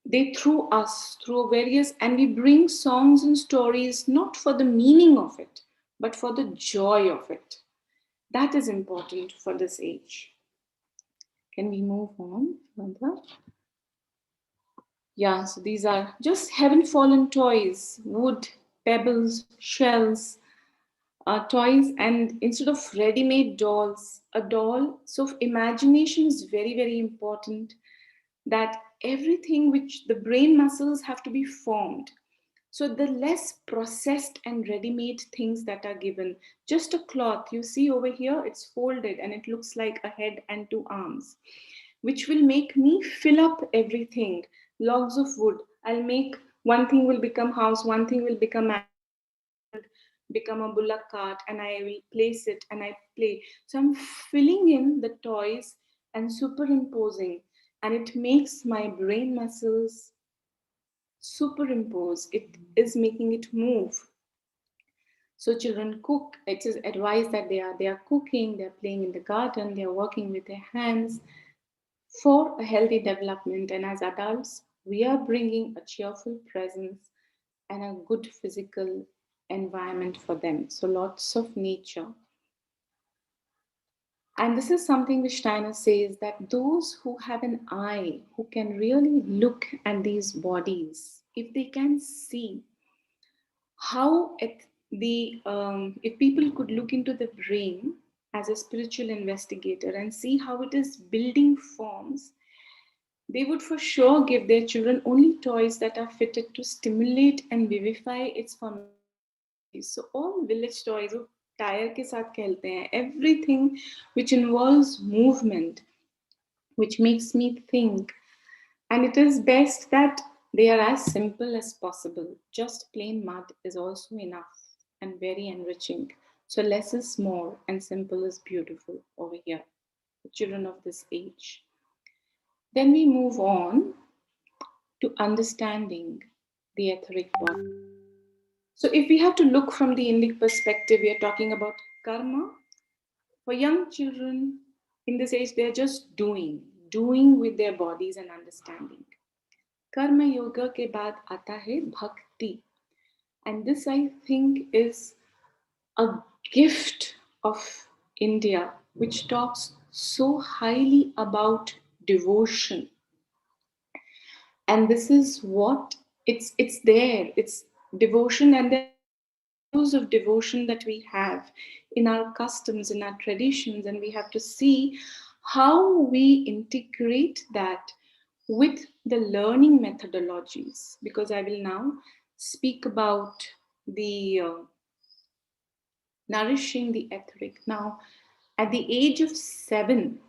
Speaker 9: they through us, through various, and we bring songs and stories not for the meaning of it, but for the joy of it. That is important for this age. Can we move on further? Yeah, so these are just heaven fallen toys, wood, pebbles, shells, toys, and instead of ready-made dolls, a doll. So imagination is very, very important, that everything which the brain muscles have to be formed. So the less processed and ready-made things that are given, just a cloth, you see over here, it's folded and it looks like a head and 2 arms, which will make me fill up everything. Logs of wood, I'll make, one thing will become house, one thing will become a bullock cart, and I will place it and I play. So I'm filling in the toys and superimposing, and it makes my brain muscles superimpose, it is making it move. So children cook. It is advised that they are cooking, they are playing in the garden, they are working with their hands for a healthy development. And as adults, we are bringing a cheerful presence and a good physical environment for them. So lots of nature. And this is something which Steiner says, that those who have an eye, who can really look at these bodies, if they can see how if people could look into the brain as a spiritual investigator and see how it is building forms, they would for sure give their children only toys that are fitted to stimulate and vivify its formation. So all village toys, tire ke saath khelte hain, everything which involves movement, which makes me think. And it is best that they are as simple as possible. Just plain mud is also enough and very enriching. So less is more and simple is beautiful over here, the children of this age. Then we move on to understanding the etheric body. So if we have to look from the Indic perspective, we are talking about karma. For young children in this age, they are just doing with their bodies and understanding. Karma yoga ke baad aata hai bhakti. And this, I think, is a gift of India, which talks so highly about devotion. And this is what it's there. It's devotion, and there of devotion that we have in our customs, in our traditions, and we have to see how we integrate that with the learning methodologies, because I will now speak about the nourishing the etheric. Now, at the age of 7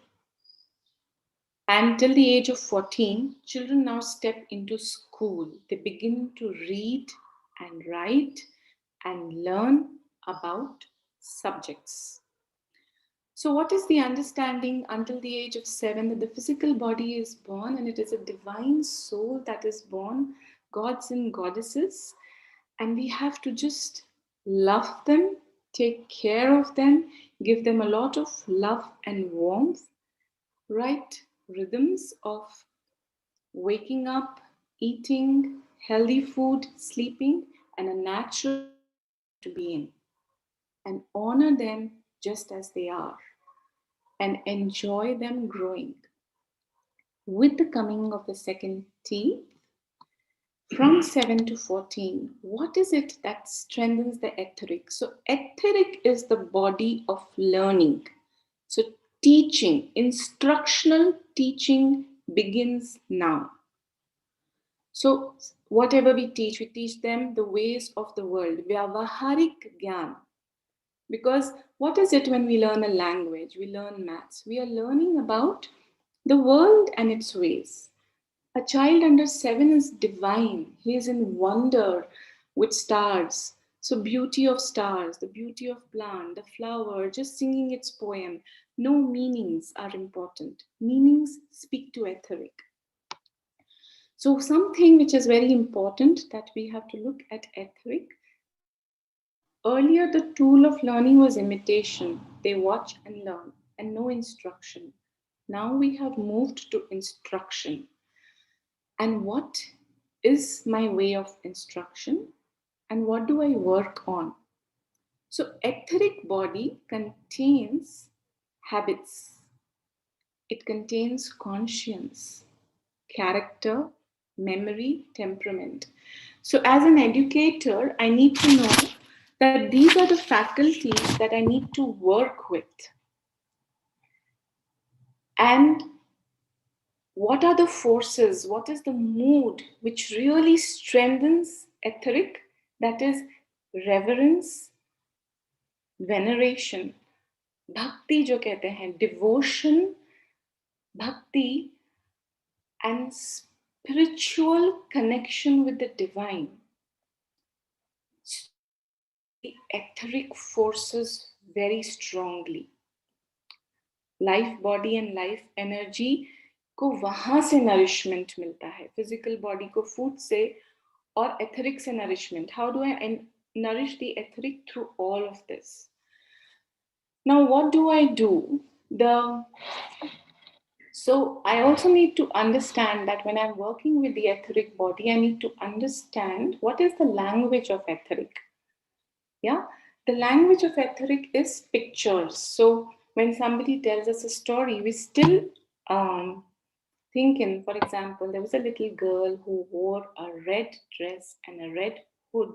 Speaker 9: until the age of 14, children now step into school. They begin to read and write and learn about subjects. So what is the understanding until the age of 7? That the physical body is born and it is a divine soul that is born, gods and goddesses, and we have to just love them, take care of them, give them a lot of love and warmth, right rhythms of waking up, eating healthy food, sleeping, and a natural to be in, and honor them just as they are and enjoy them growing. With the coming of the second T, from 7 to 14, what is it that strengthens the etheric? So etheric is the body of learning. So teaching, instructional teaching begins now. So whatever we teach them the ways of the world. Vyavaharik Gyan. Because what is it when we learn a language? We learn maths. We are learning about the world and its ways. A child under 7 is divine. He is in wonder with stars. So beauty of stars, the beauty of plant, the flower, just singing its poem. No meanings are important. Meanings speak to etheric. So something which is very important that we have to look at etheric. Earlier, the tool of learning was imitation. They watch and learn and no instruction. Now we have moved to instruction. And what is my way of instruction? And what do I work on? So etheric body contains habits. It contains conscience, character, memory, temperament. So as an educator, I need to know that these are the faculties that I need to work with. And what are the forces? What is the mood which really strengthens etheric? That is reverence, veneration, bhakti jo kehte hain, devotion, bhakti, and spiritual connection with the divine. The etheric forces very strongly. Life body and life energy को वहां से nourishment मिलता है. Physical body को food से or etherics and nourishment. How do I nourish the etheric through all of this? Now, what do I do? So I also need to understand that when I'm working with the etheric body, I need to understand what is the language of etheric. Yeah, the language of etheric is pictures. So when somebody tells us a story, we still thinking, for example, there was a little girl who wore a red dress and a red hood,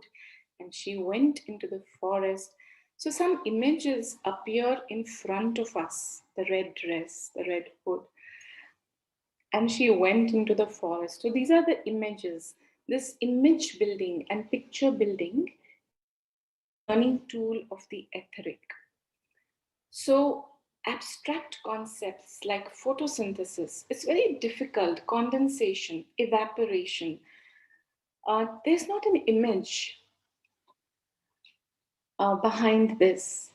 Speaker 9: and she went into the forest. So some images appear in front of us, the red dress, the red hood, and she went into the forest. So these are the images. This image building and picture building learning tool of the etheric. So abstract concepts like photosynthesis, it's very difficult, condensation, evaporation. There's not an image behind this.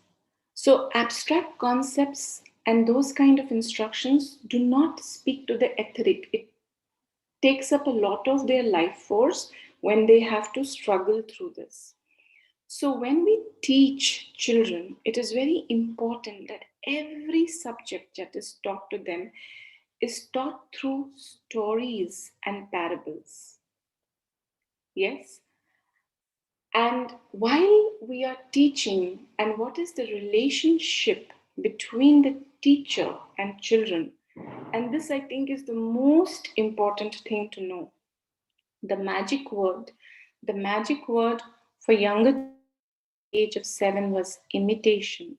Speaker 9: So abstract concepts and those kind of instructions do not speak to the etheric. It takes up a lot of their life force when they have to struggle through this. So when we teach children, it is very important that every subject that is taught to them is taught through stories and parables. Yes? And while we are teaching, and what is the relationship between the teacher and children? And this, I think, is the most important thing to know. The magic word for younger age of 7 was imitation.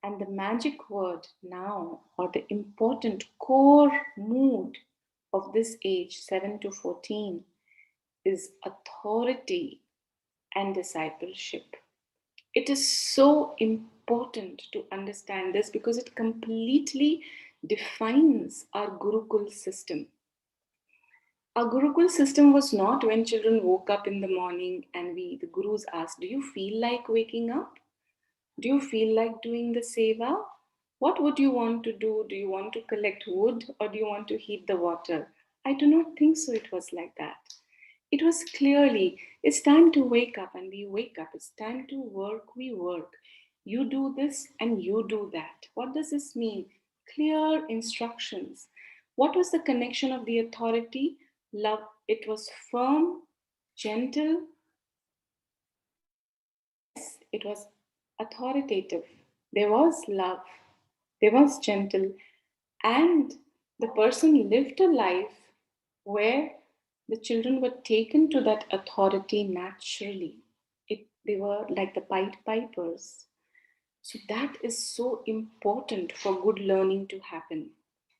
Speaker 9: And the magic word now, or the important core mood of this age, 7 to 14, is authority and discipleship. It is so important to understand this because it completely defines our Gurukul system. Our Gurukul system was not when children woke up in the morning and the gurus asked, do you feel like waking up? Do you feel like doing the seva? What would you want to do? Do you want to collect wood or do you want to heat the water? I do not think so it was like that. It was clearly, it's time to wake up and we wake up. It's time to work, we work. You do this and you do that. What does this mean? Clear instructions. What was the connection of the authority? Love. It was firm, gentle. It was authoritative. There was love. There was gentle. And the person lived a life where the children were taken to that authority naturally. They were like the Pied Pipers. So that is so important for good learning to happen.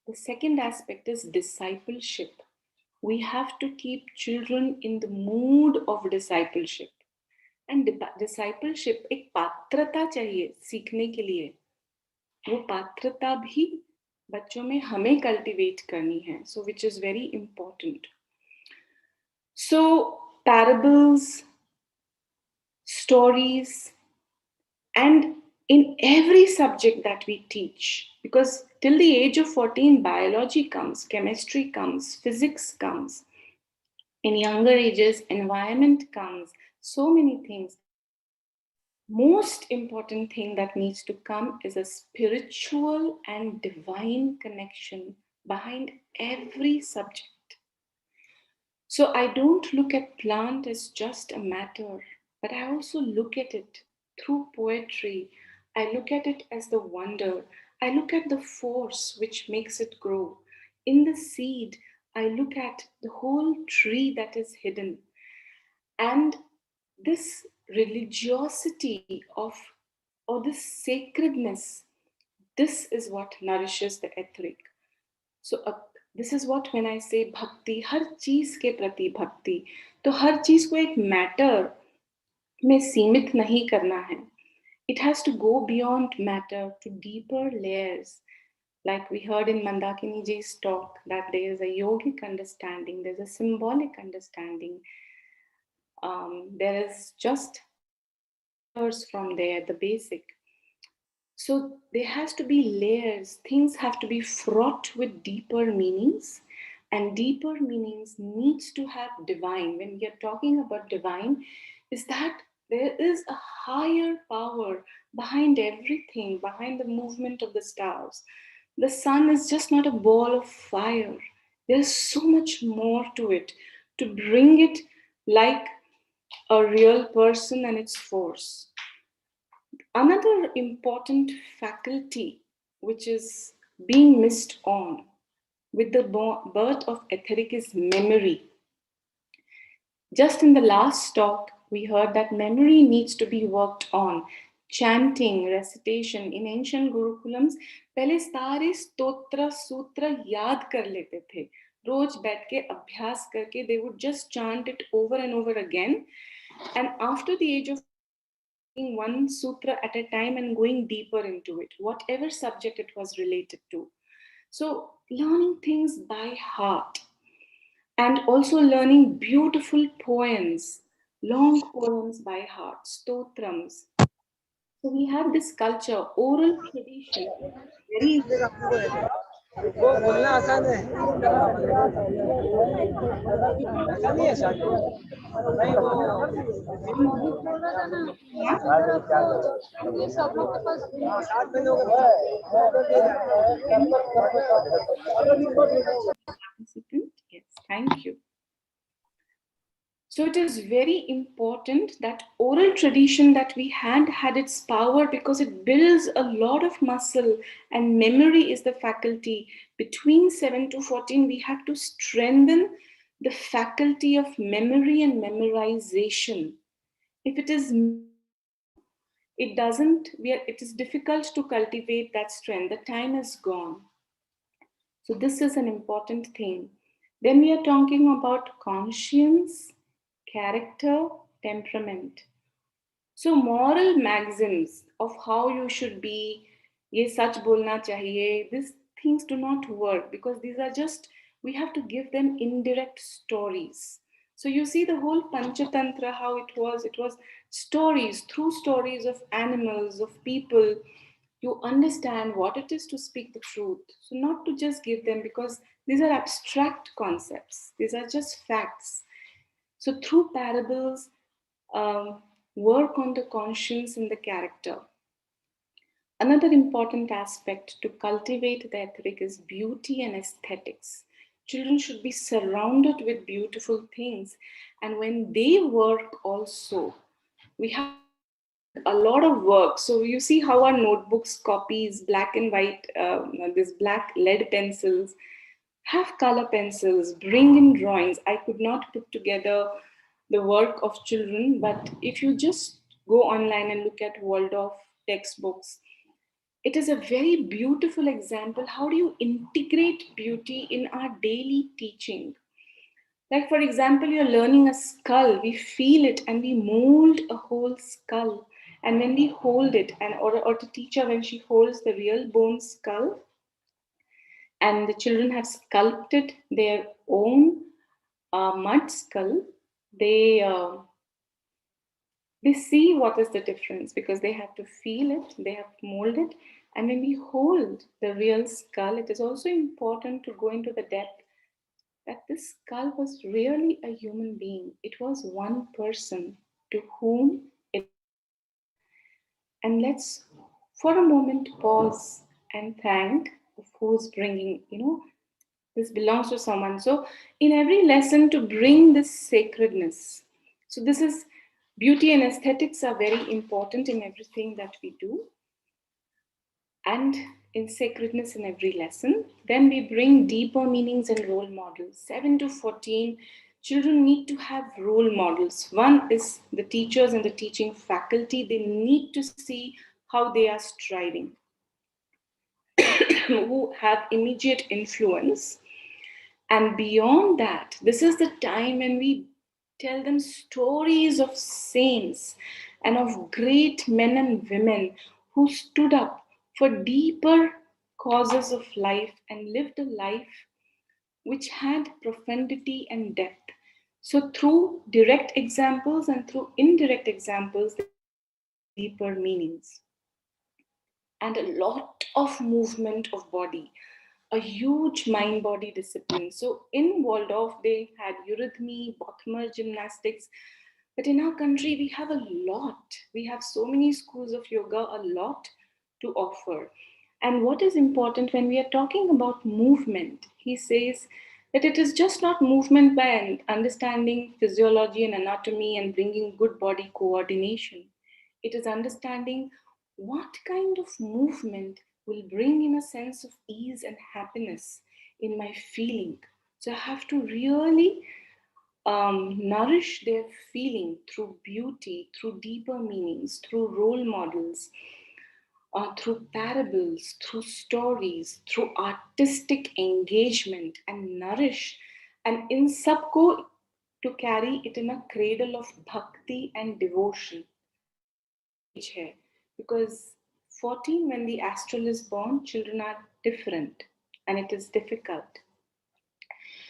Speaker 9: The second aspect is discipleship. We have to keep children in the mood of discipleship. And discipleship एक पात्रता चाहिए सीखने के लिए. वो पात्रता भी बच्चों में हमें कल्टीवेट करनी है. So which is very important. So parables, stories, and in every subject that we teach, because till the age of 14, biology comes, chemistry comes, physics comes. In younger ages, environment comes, so many things. Most important thing that needs to come is a spiritual and divine connection behind every subject. So I don't look at plant as just a matter, but I also look at it through poetry. I look at it as the wonder. I look at the force which makes it grow. In the seed, I look at the whole tree that is hidden. And this religiosity or this sacredness, this is what nourishes the etheric. So this is what when I say bhakti, हर चीज के प्रति भक्ति, तो हर चीज को एक matter में सीमित नहीं करना है. It has to go beyond matter to deeper layers. Like we heard in Mandakini ji's talk, that there is a yogic understanding, there's a symbolic understanding. There is just from there, the basic. So there has to be layers. Things have to be fraught with deeper meanings. And deeper meanings needs to have divine. When we are talking about divine, is that there is a higher power behind everything, behind the movement of the stars. The sun is just not a ball of fire. There's so much more to it, to bring it like a real person and its force. Another important faculty which is being missed on with the birth of etheric is memory. Just in the last talk, we heard that memory needs to be worked on. Chanting, recitation. In ancient gurukulams, पहले सारे स्तोत्र सूत्र याद कर लेते थे. रोज बैठ के अभ्यास करके they would just chant it over and over again. And after the age of one sutra at a time and going deeper into it, whatever subject it was related to. So learning things by heart. And also learning beautiful poems, long poems by heart, stotrams. So we have this culture, oral tradition, very Yes, thank you. So it is very important that oral tradition that we had its power because it builds a lot of muscle, and memory is the faculty. Between 7 to 14, we have to strengthen the faculty of memory and memorization. If it is it is difficult to cultivate that strength. The time is gone. So this is an important thing. Then we are talking about conscience, character, temperament. So moral maxims of how you should be, ye sach bolna chahiye, these things do not work because these are just, we have to give them indirect stories. So you see the whole Panchatantra, how it was stories, through stories of animals, of people, you understand what it is to speak the truth. So not to just give them, because these are abstract concepts. These are just facts. So through parables, work on the conscience and the character. Another important aspect to cultivate the etheric is beauty and aesthetics. Children should be surrounded with beautiful things. And when they work also, we have a lot of work. So you see how our notebooks, copies, black and white, this black lead pencils, have color pencils, bring in drawings. I could not put together the work of children, but if you just go online and look at Waldorf textbooks, it is a very beautiful example. How do you integrate beauty in our daily teaching? Like, for example, you're learning a skull, we feel it and we mold a whole skull. And when we hold it, or the teacher, when she holds the real bone skull, and the children have sculpted their own mud skull, they see what is the difference because they have to feel it, they have to mold it. And when we hold the real skull, it is also important to go into the depth that this skull was really a human being. It was one person to whom it. And let's for a moment pause and thank who's bringing, this belongs to someone. So in every lesson, to bring this sacredness. So this is beauty and aesthetics are very important in everything that we do. And in sacredness in every lesson. Then we bring deeper meanings and role models. 7 to 14, children need to have role models. One is the teachers and the teaching faculty. They need to see how they are striving, who have immediate influence. And beyond that, this is the time when we tell them stories of saints and of great men and women who stood up for deeper causes of life and lived a life which had profundity and depth. So through direct examples and through indirect examples, deeper meanings. And a lot of movement of body. a huge mind-body discipline. So in Waldorf, they had eurythmy, Bothmer gymnastics. But in our country, we have a lot. We have so many schools of yoga, a lot to offer. And what is important when we are talking about movement, he says that it is just not movement by understanding physiology and anatomy and bringing good body coordination. It is understanding what kind of movement will bring in a sense of ease and happiness in my feeling. So I have to really nourish their feeling through beauty, through deeper meanings, through role models, through parables, through stories, through artistic engagement, and nourish. And in sabko, to carry it in a cradle of bhakti and devotion. Age hai. Because 14, when the astral is born, children are different and it is difficult.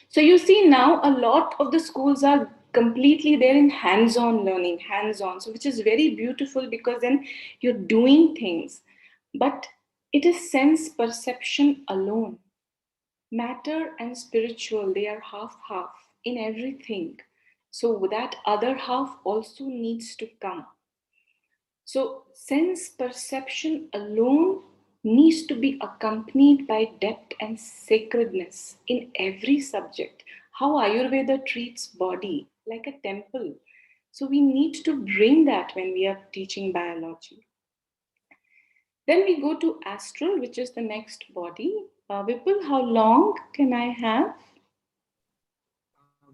Speaker 9: So you see now a lot of the schools are completely there in hands-on learning, hands-on, so which is very beautiful because then you're doing things. But it is sense perception alone. Matter and spiritual, they are half-half in everything. So that other half also needs to come. So sense perception alone needs to be accompanied by depth and sacredness in every subject. How Ayurveda treats body like a temple. So we need to bring that when we are teaching biology. Then we go to astral, which is the next body. Vipul, how long can I have?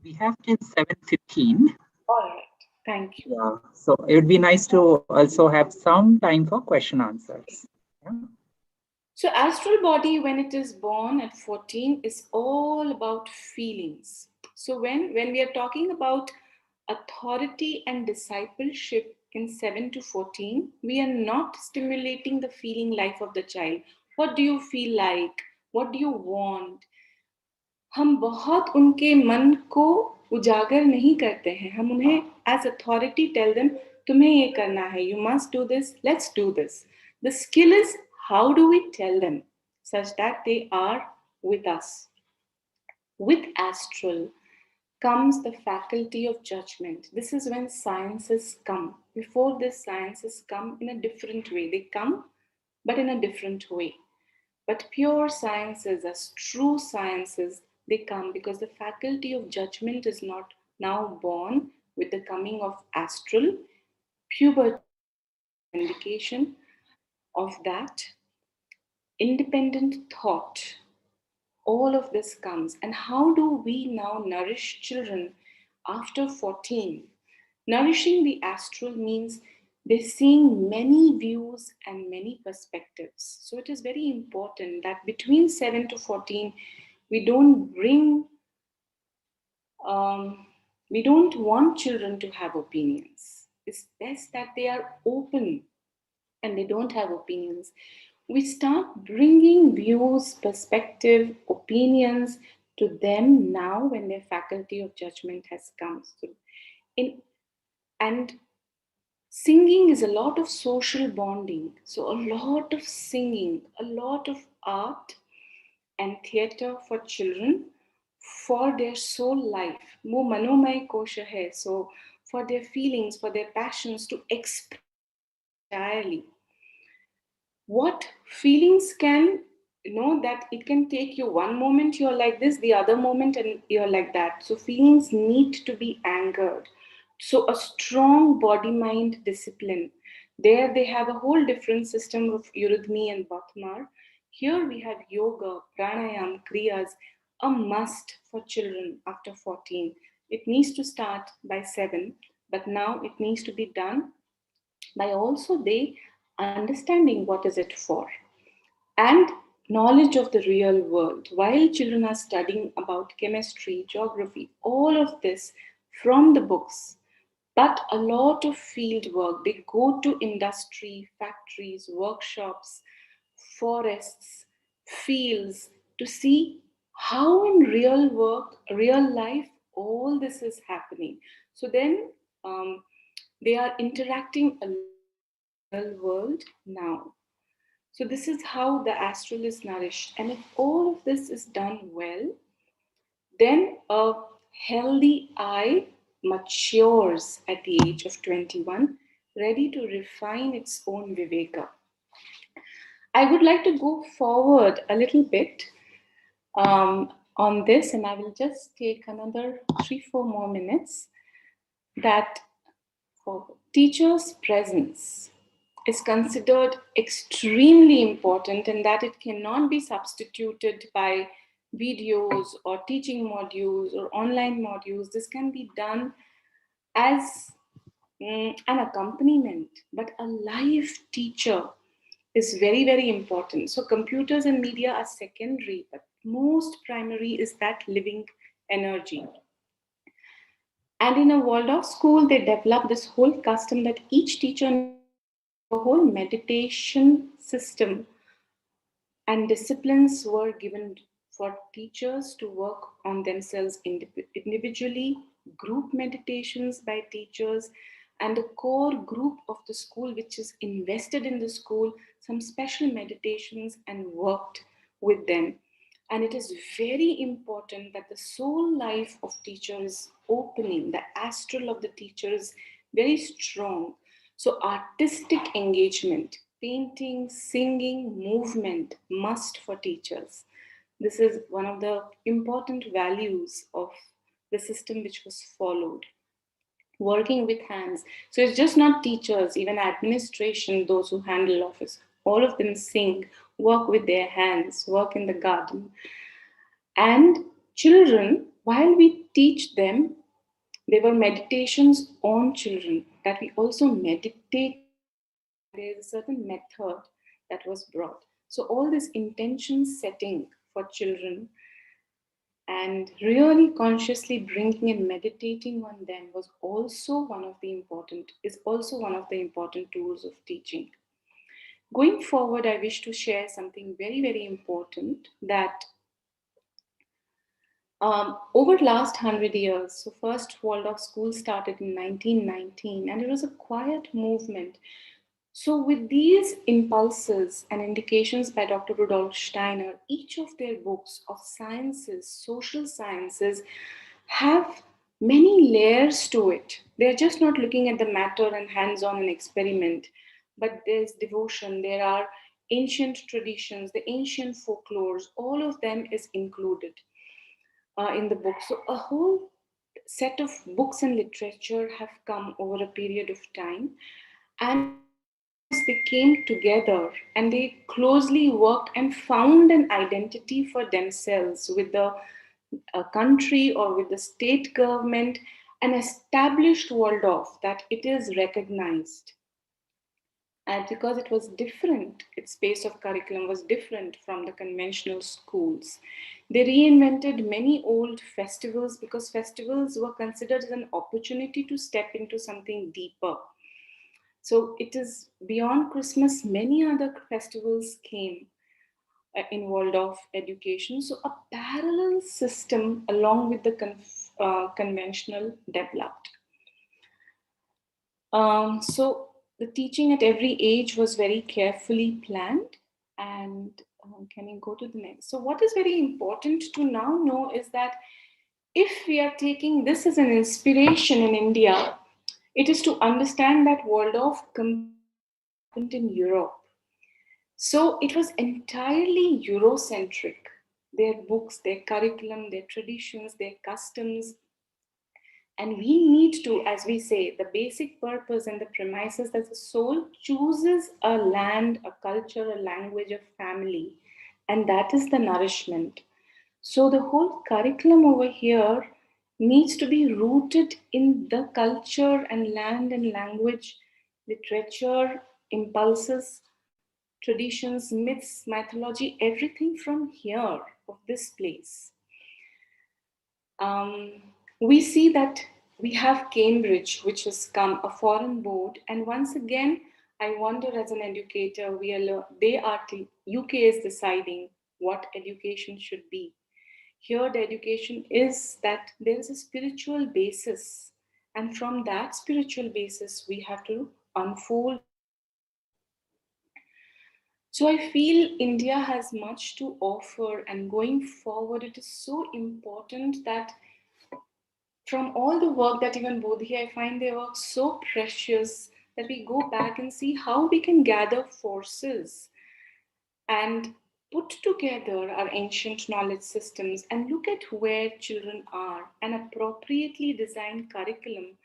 Speaker 2: We have till 7:15.
Speaker 9: All right, thank you.
Speaker 2: Yeah. So it would be nice to also have some time for question answers. Yeah.
Speaker 9: So astral body, when it is born at 14, is all about feelings. So when we are talking about authority and discipleship in 7 to 14, we are not stimulating the feeling life of the child. What do you feel like? What do you want? हम बहुत उनके मन को उजागर नहीं करते हैं. हम उन्हें as authority tell them, तुम्हें ये करना है. You must do this. Let's do this. The skill is how do we tell them such that they are with us. With astral comes the faculty of judgment. This is when sciences come. Before this, sciences come in a different way. They come, but in a different way. But pure sciences, as true sciences, they come because the faculty of judgment is not now born with the coming of astral. Puberty is an indication of that. Independent thought, all of this comes. And how do we now nourish children after 14? Nourishing the astral means they're seeing many views and many perspectives. So it is very important that between 7 to 14, we don't want children to have opinions. It's best that they are open and they don't have opinions. We start bringing views, perspective, opinions to them now when their faculty of judgment has come. So and singing is a lot of social bonding. So a lot of singing, a lot of art and theater for children for their soul life. Wo manomay kosha hai. So for their feelings, for their passions to express entirely. What feelings can, that it can take you one moment you're like this, the other moment and you're like that. So feelings need to be anchored. So a strong body mind discipline. There they have a whole different system of eurythmy and bhatmar. Here we have yoga, pranayam, kriyas, a must for children after 14. It needs to start by 7, but now it needs to be done by also they understanding what is it for and knowledge of the real world. While children are studying about chemistry, geography, all of this from the books, but a lot of field work. They go to industry, factories, workshops, forests, fields to see how in real work, real life, all this is happening. So then they are interacting a lot with the real world now. So this is how the astral is nourished. And if all of this is done well, then a healthy I matures at the age of 21, ready to refine its own viveka. I would like to go forward a little bit on this, and I will just take another 3-4 more minutes. That for teachers' presence is considered extremely important, and that it cannot be substituted by videos or teaching modules or online modules. This can be done as an accompaniment, but a live teacher is very, very important. So computers and media are secondary, but most primary is that living energy. And in a Waldorf school, they developed this whole custom that each teacher a whole meditation system and disciplines were given for teachers to work on themselves individually, group meditations by teachers, and a core group of the school which is invested in the school, some special meditations and worked with them. And it is very important that the soul life of teacher is opening, the astral of the teacher is very strong. So artistic engagement, painting, singing, movement must for teachers. This is one of the important values of the system which was followed. Working with hands. So it's just not teachers, even administration, those who handle office, all of them sing, work with their hands, work in the garden. And children, while we teach them, there were meditations on children that we also meditate. There is a certain method that was brought. So all this intention setting for children and really consciously bringing and meditating on them is also one of the important tools of teaching. Going forward, I wish to share something very, very important that over the last 100 years, so first Waldorf school started in 1919 and it was a quiet movement. So with these impulses and indications by Dr. Rudolf Steiner, each of their books of sciences, social sciences, have many layers to it. They're just not looking at the matter and hands-on and experiment, but there's devotion, there are ancient traditions, the ancient folklores, all of them is included in the book. So a whole set of books and literature have come over a period of time, and they came together and they closely worked and found an identity for themselves with the country or with the state government and established Waldorf that it is recognized. And because it was different, its space of curriculum was different from the conventional schools. They reinvented many old festivals because festivals were considered as an opportunity to step into something deeper. So it is beyond Christmas, many other festivals came in Waldorf education. So a parallel system along with the conventional developed. So the teaching at every age was very carefully planned. And can you go to the next? So what is very important to now know is that if we are taking this as an inspiration in India, it is to understand that Waldorf happened in Europe. So it was entirely Eurocentric. Their books, their curriculum, their traditions, their customs. And we need to, as we say, the basic purpose and the premises that the soul chooses a land, a culture, a language, a family. And that is the nourishment. So the whole curriculum over here needs to be rooted in the culture and land and language, literature, impulses, traditions, myths, mythology, everything from here, of this place. We see that we have Cambridge, which has come, a foreign board, and once again, I wonder as an educator, UK is deciding what education should be. Here, the education is that there is a spiritual basis, and from that spiritual basis, we have to unfold. So I feel India has much to offer, and going forward, it is so important that from all the work that even Bodhi, I find their work so precious that we go back and see how we can gather forces and put together our ancient knowledge systems and look at where children are and appropriately design curriculum,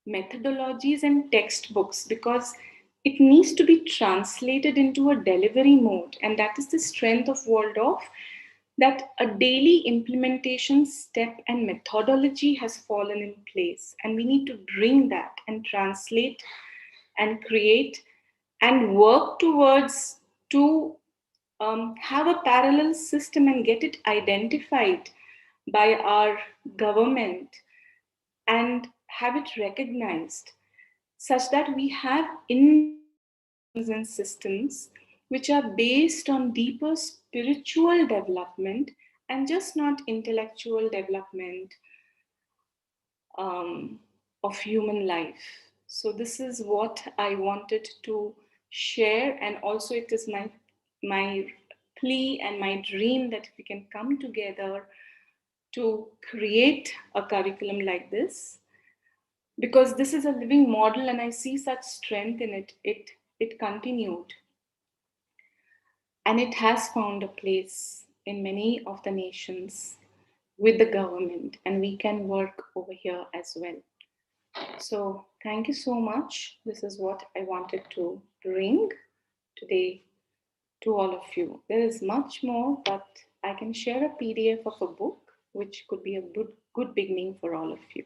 Speaker 9: methodologies, and textbooks, because it needs to be translated into a delivery mode. And that is the strength of Waldorf, that a daily implementation step and methodology has fallen in place. And we need to bring that and translate and create and work towards to have a parallel system and get it identified by our government and have it recognized, such that we have and systems which are based on deeper spiritual development and just not intellectual development of human life. So this is what I wanted to share, and also it is my plea and my dream that we can come together to create a curriculum like this, because this is a living model and I see such strength in it. It continued and it has found a place in many of the nations with the government, and we can work over here as well. So thank you so much. This is what I wanted to bring today to all of you. There is much more, but I can share a PDF of a book, which could be a good beginning for all of you.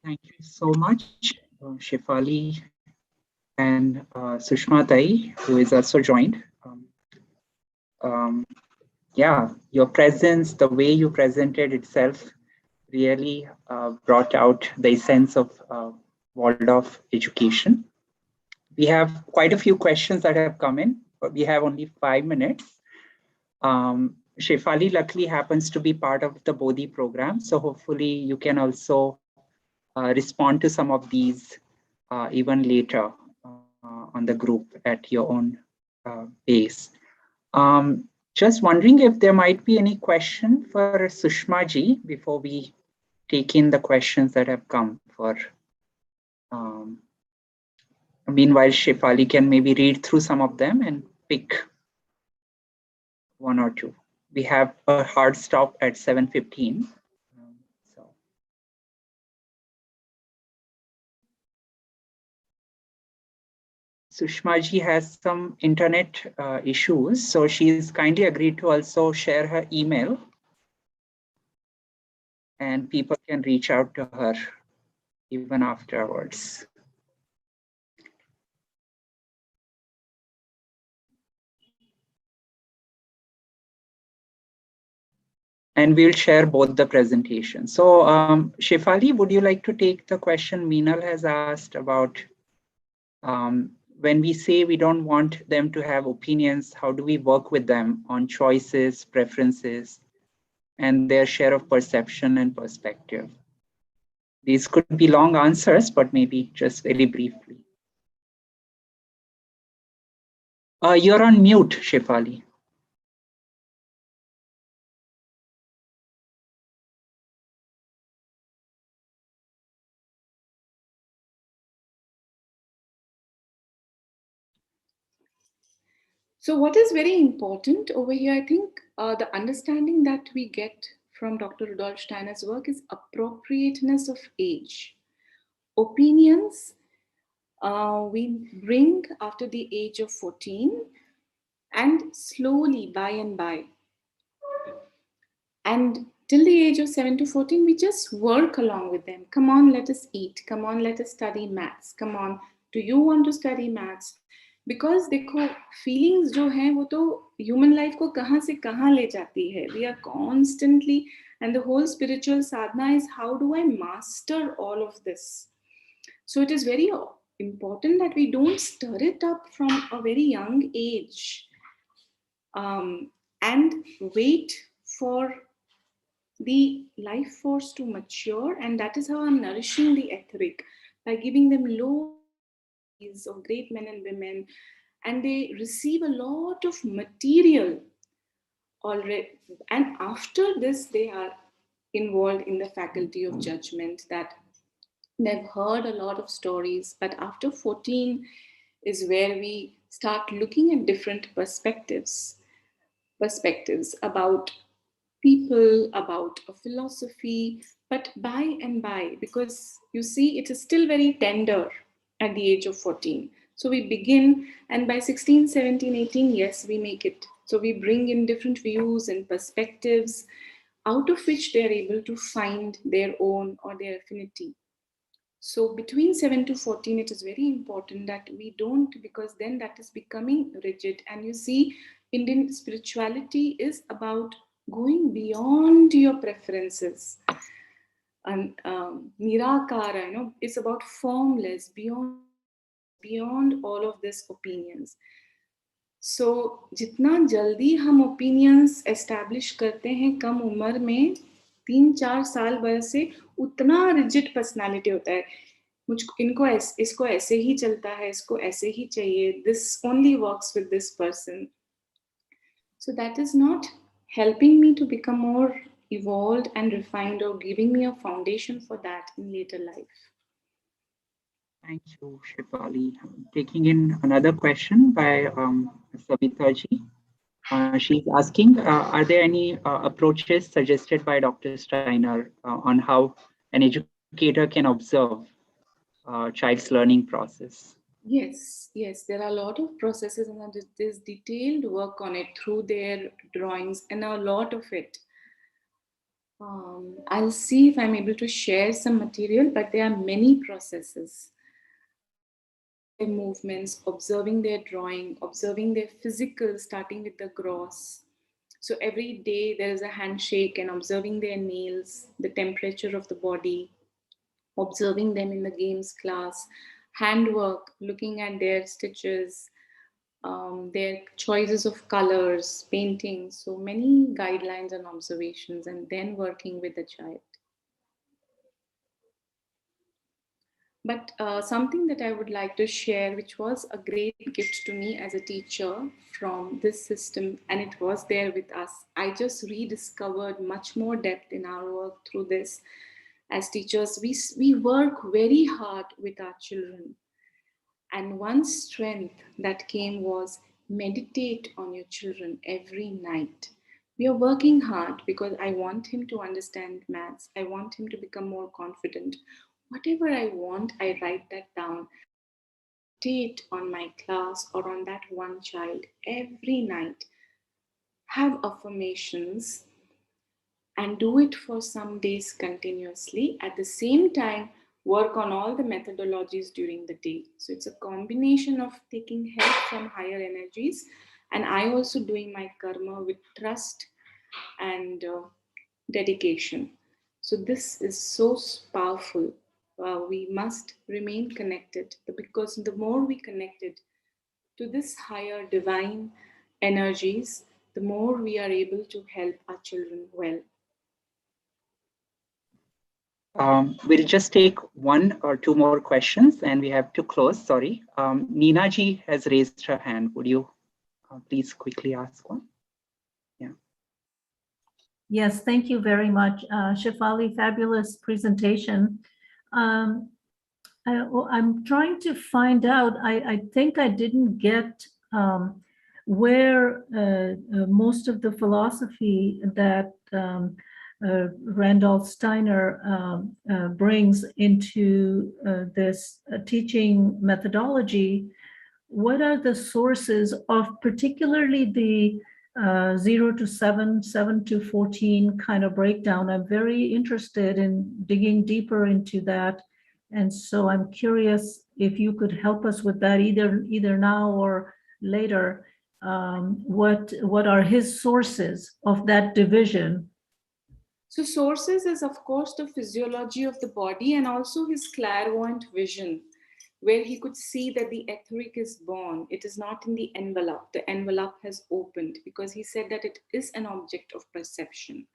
Speaker 2: Thank you so much, Shefali and Sushma Tai, who is also joined. Yeah, your presence, the way you presented itself really brought out the essence of Waldorf education. We have quite a few questions that have come in, but we have only 5 minutes. Shefali luckily happens to be part of the Bodhi program, so hopefully you can also respond to some of these even later on the group at your own pace. Just wondering if there might be any question for Sushma ji before we take in the questions that have come for. Meanwhile, Shefali can maybe read through some of them and pick one or two. We have a hard stop at 7:15. Sushma ji has some internet issues, so she's kindly agreed to also share her email, and people can reach out to her even afterwards. And we'll share both the presentations. So Shefali, would you like to take the question Meenal has asked about when we say we don't want them to have opinions, how do we work with them on choices, preferences, and their share of perception and perspective? These could be long answers, but maybe just very briefly. You're on mute, Shefali.
Speaker 9: So what is very important over here, I think the understanding that we get from Dr. Rudolf Steiner's work is appropriateness of age. Opinions we bring after the age of 14 and slowly by and by. And till the age of 7 to 14, we just work along with them. Come on, let us eat. Come on, let us study maths. Come on, do you want to study maths? Because देखो feelings जो हैं वो तो human life को कहाँ से कहाँ ले जाती है. We are constantly, and the whole spiritual sadhana is how do I master all of this? So it is very important that we don't stir it up from a very young age and wait for the life force to mature. And that is how I'm nourishing the etheric, by giving them low of great men and women, and they receive a lot of material already. And after this, they are involved in the faculty of judgment, that they've heard a lot of stories, but after 14 is where we start looking at different perspectives about people, about a philosophy, but by and by, because you see, it is still very tender at the age of 14. So we begin, and by 16, 17, 18, yes, we make it. So we bring in different views and perspectives, out of which they are able to find their own or their affinity. So between 7 to 14, it is very important that we don't, because then that is becoming rigid. And you see, Indian spirituality is about going beyond your preferences. And Nirakara, it's about formless, beyond all of these opinions. So जितना जल्दी हम opinions establish करते हैं कम उम्र में, 3-4 साल बरस से, उतना rigid personality होता है. मुझको इसको ऐसे ही चलता है, इसको ऐसे ही चाहिए, this only works with this person. So that is not helping me to become more evolved and refined, or giving me a foundation for that in later life.
Speaker 2: Thank you, Shefali. Taking in another question by Savita ji. She's asking, are there any approaches suggested by Dr. Steiner on how an educator can observe child's learning process?
Speaker 9: Yes, there are a lot of processes, and there's detailed work on it through their drawings, and a lot of it. I'll see if I'm able to share some material, but there are many processes. Their movements, observing their drawing, observing their physical, starting with the gross. So every day there is a handshake, and observing their nails, the temperature of the body, observing them in the games class, handwork, looking at their stitches, their choices of colors, painting, so many guidelines and observations, and then working with the child. But something that I would like to share, which was a great gift to me as a teacher from this system, and it was there with us. I just rediscovered much more depth in our work through this. As teachers, we work very hard with our children. And one strength that came was meditate on your children every night. We are working hard because I want him to understand maths. I want him to become more confident. Whatever I want, I write that down. Meditate on my class or on that one child every night. Have affirmations and do it for some days continuously. At the same time, work on all the methodologies during the day. So it's a combination of taking help from higher energies, and I also doing my karma with trust and dedication. So this is so powerful. We must remain connected, because the more we connected to this higher divine energies, the more we are able to help our children well.
Speaker 2: We'll just take one or two more questions and we have to close, sorry. Neena ji has raised her hand. Would you please quickly ask one? Yeah.
Speaker 6: Yes, thank you very much. Shefali, fabulous presentation. I'm trying to find out, I think I didn't get where most of the philosophy that Randolph Steiner brings into this teaching methodology. What are the sources of particularly the 0 to 7, 7 to 14 kind of breakdown? I'm very interested in digging deeper into that. And so I'm curious if you could help us with that either now or later. What are his sources of that division?
Speaker 9: So sources is, of course, the physiology of the body, and also his clairvoyant vision, where he could see that the etheric is born. It is not in the envelope. The envelope has opened, because he said that it is an object of perception.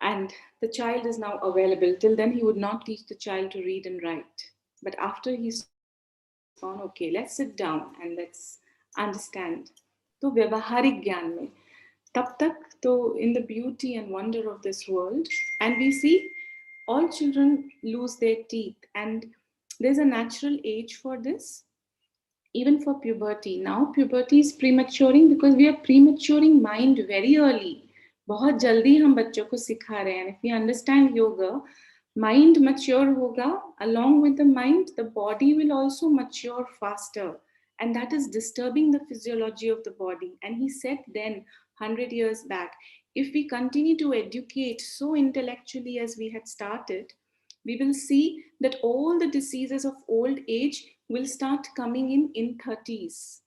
Speaker 9: And the child is now available. Till then, he would not teach the child to read and write. But after he on, okay, let's sit down and let's understand. तो व्यवहारिक ज्ञान में तब तक तो in the beauty and wonder of this world, and we see all children lose their teeth, and there's a natural age for this, even for puberty. Now puberty is prematuring because we are prematuring mind very early. बहुत जल्दी हम बच्चों को सिखा रहे हैं. If we understand yoga, mind mature hoga, along with the mind, the body will also mature faster. And that is disturbing the physiology of the body. And he said then, 100 years back, if we continue to educate so intellectually as we had started, we will see that all the diseases of old age will start coming in 30s,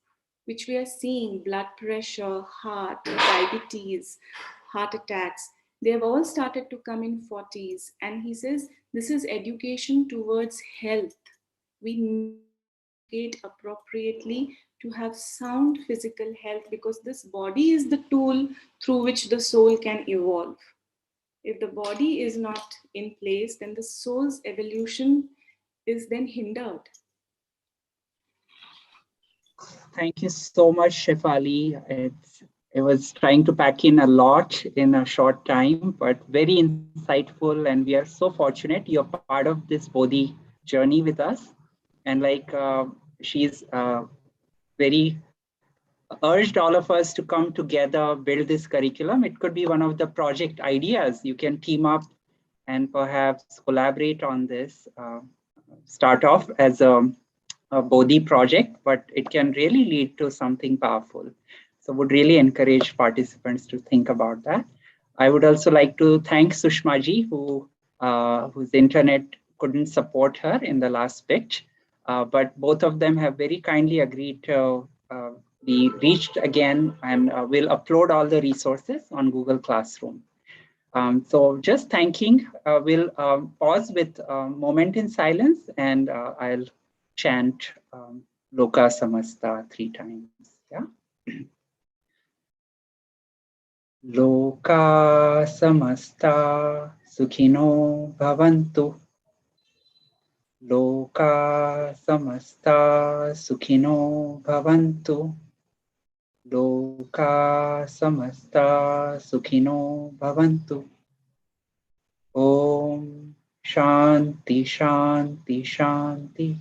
Speaker 9: which we are seeing: blood pressure, heart, diabetes, heart attacks. They have all started to come in 40s. And he says, this is education towards health. We need to educate appropriately to have sound physical health, because this body is the tool through which the soul can evolve. If the body is not in place, then the soul's evolution is then hindered.
Speaker 2: Thank you so much, Shefali. I was trying to pack in a lot in a short time, but very insightful. And we are so fortunate you're part of this Bodhi journey with us. And she's very urged all of us to come together, build this curriculum. It could be one of the project ideas. You can team up and perhaps collaborate on this, start off as a Bodhi project, but it can really lead to something powerful. So would really encourage participants to think about that. I would also like to thank Sushma ji, whose internet couldn't support her in the last pitch, but both of them have very kindly agreed to be reached again, and will upload all the resources on Google Classroom. So just thanking, we'll pause with a moment in silence, and I'll chant Loka Samasta 3 times. Yeah. Loka Samasta Sukhino Bhavantu. Loka Samasta Sukhino Bhavantu. Loka Samasta Sukhino Bhavantu. Om Shanti Shanti Shanti.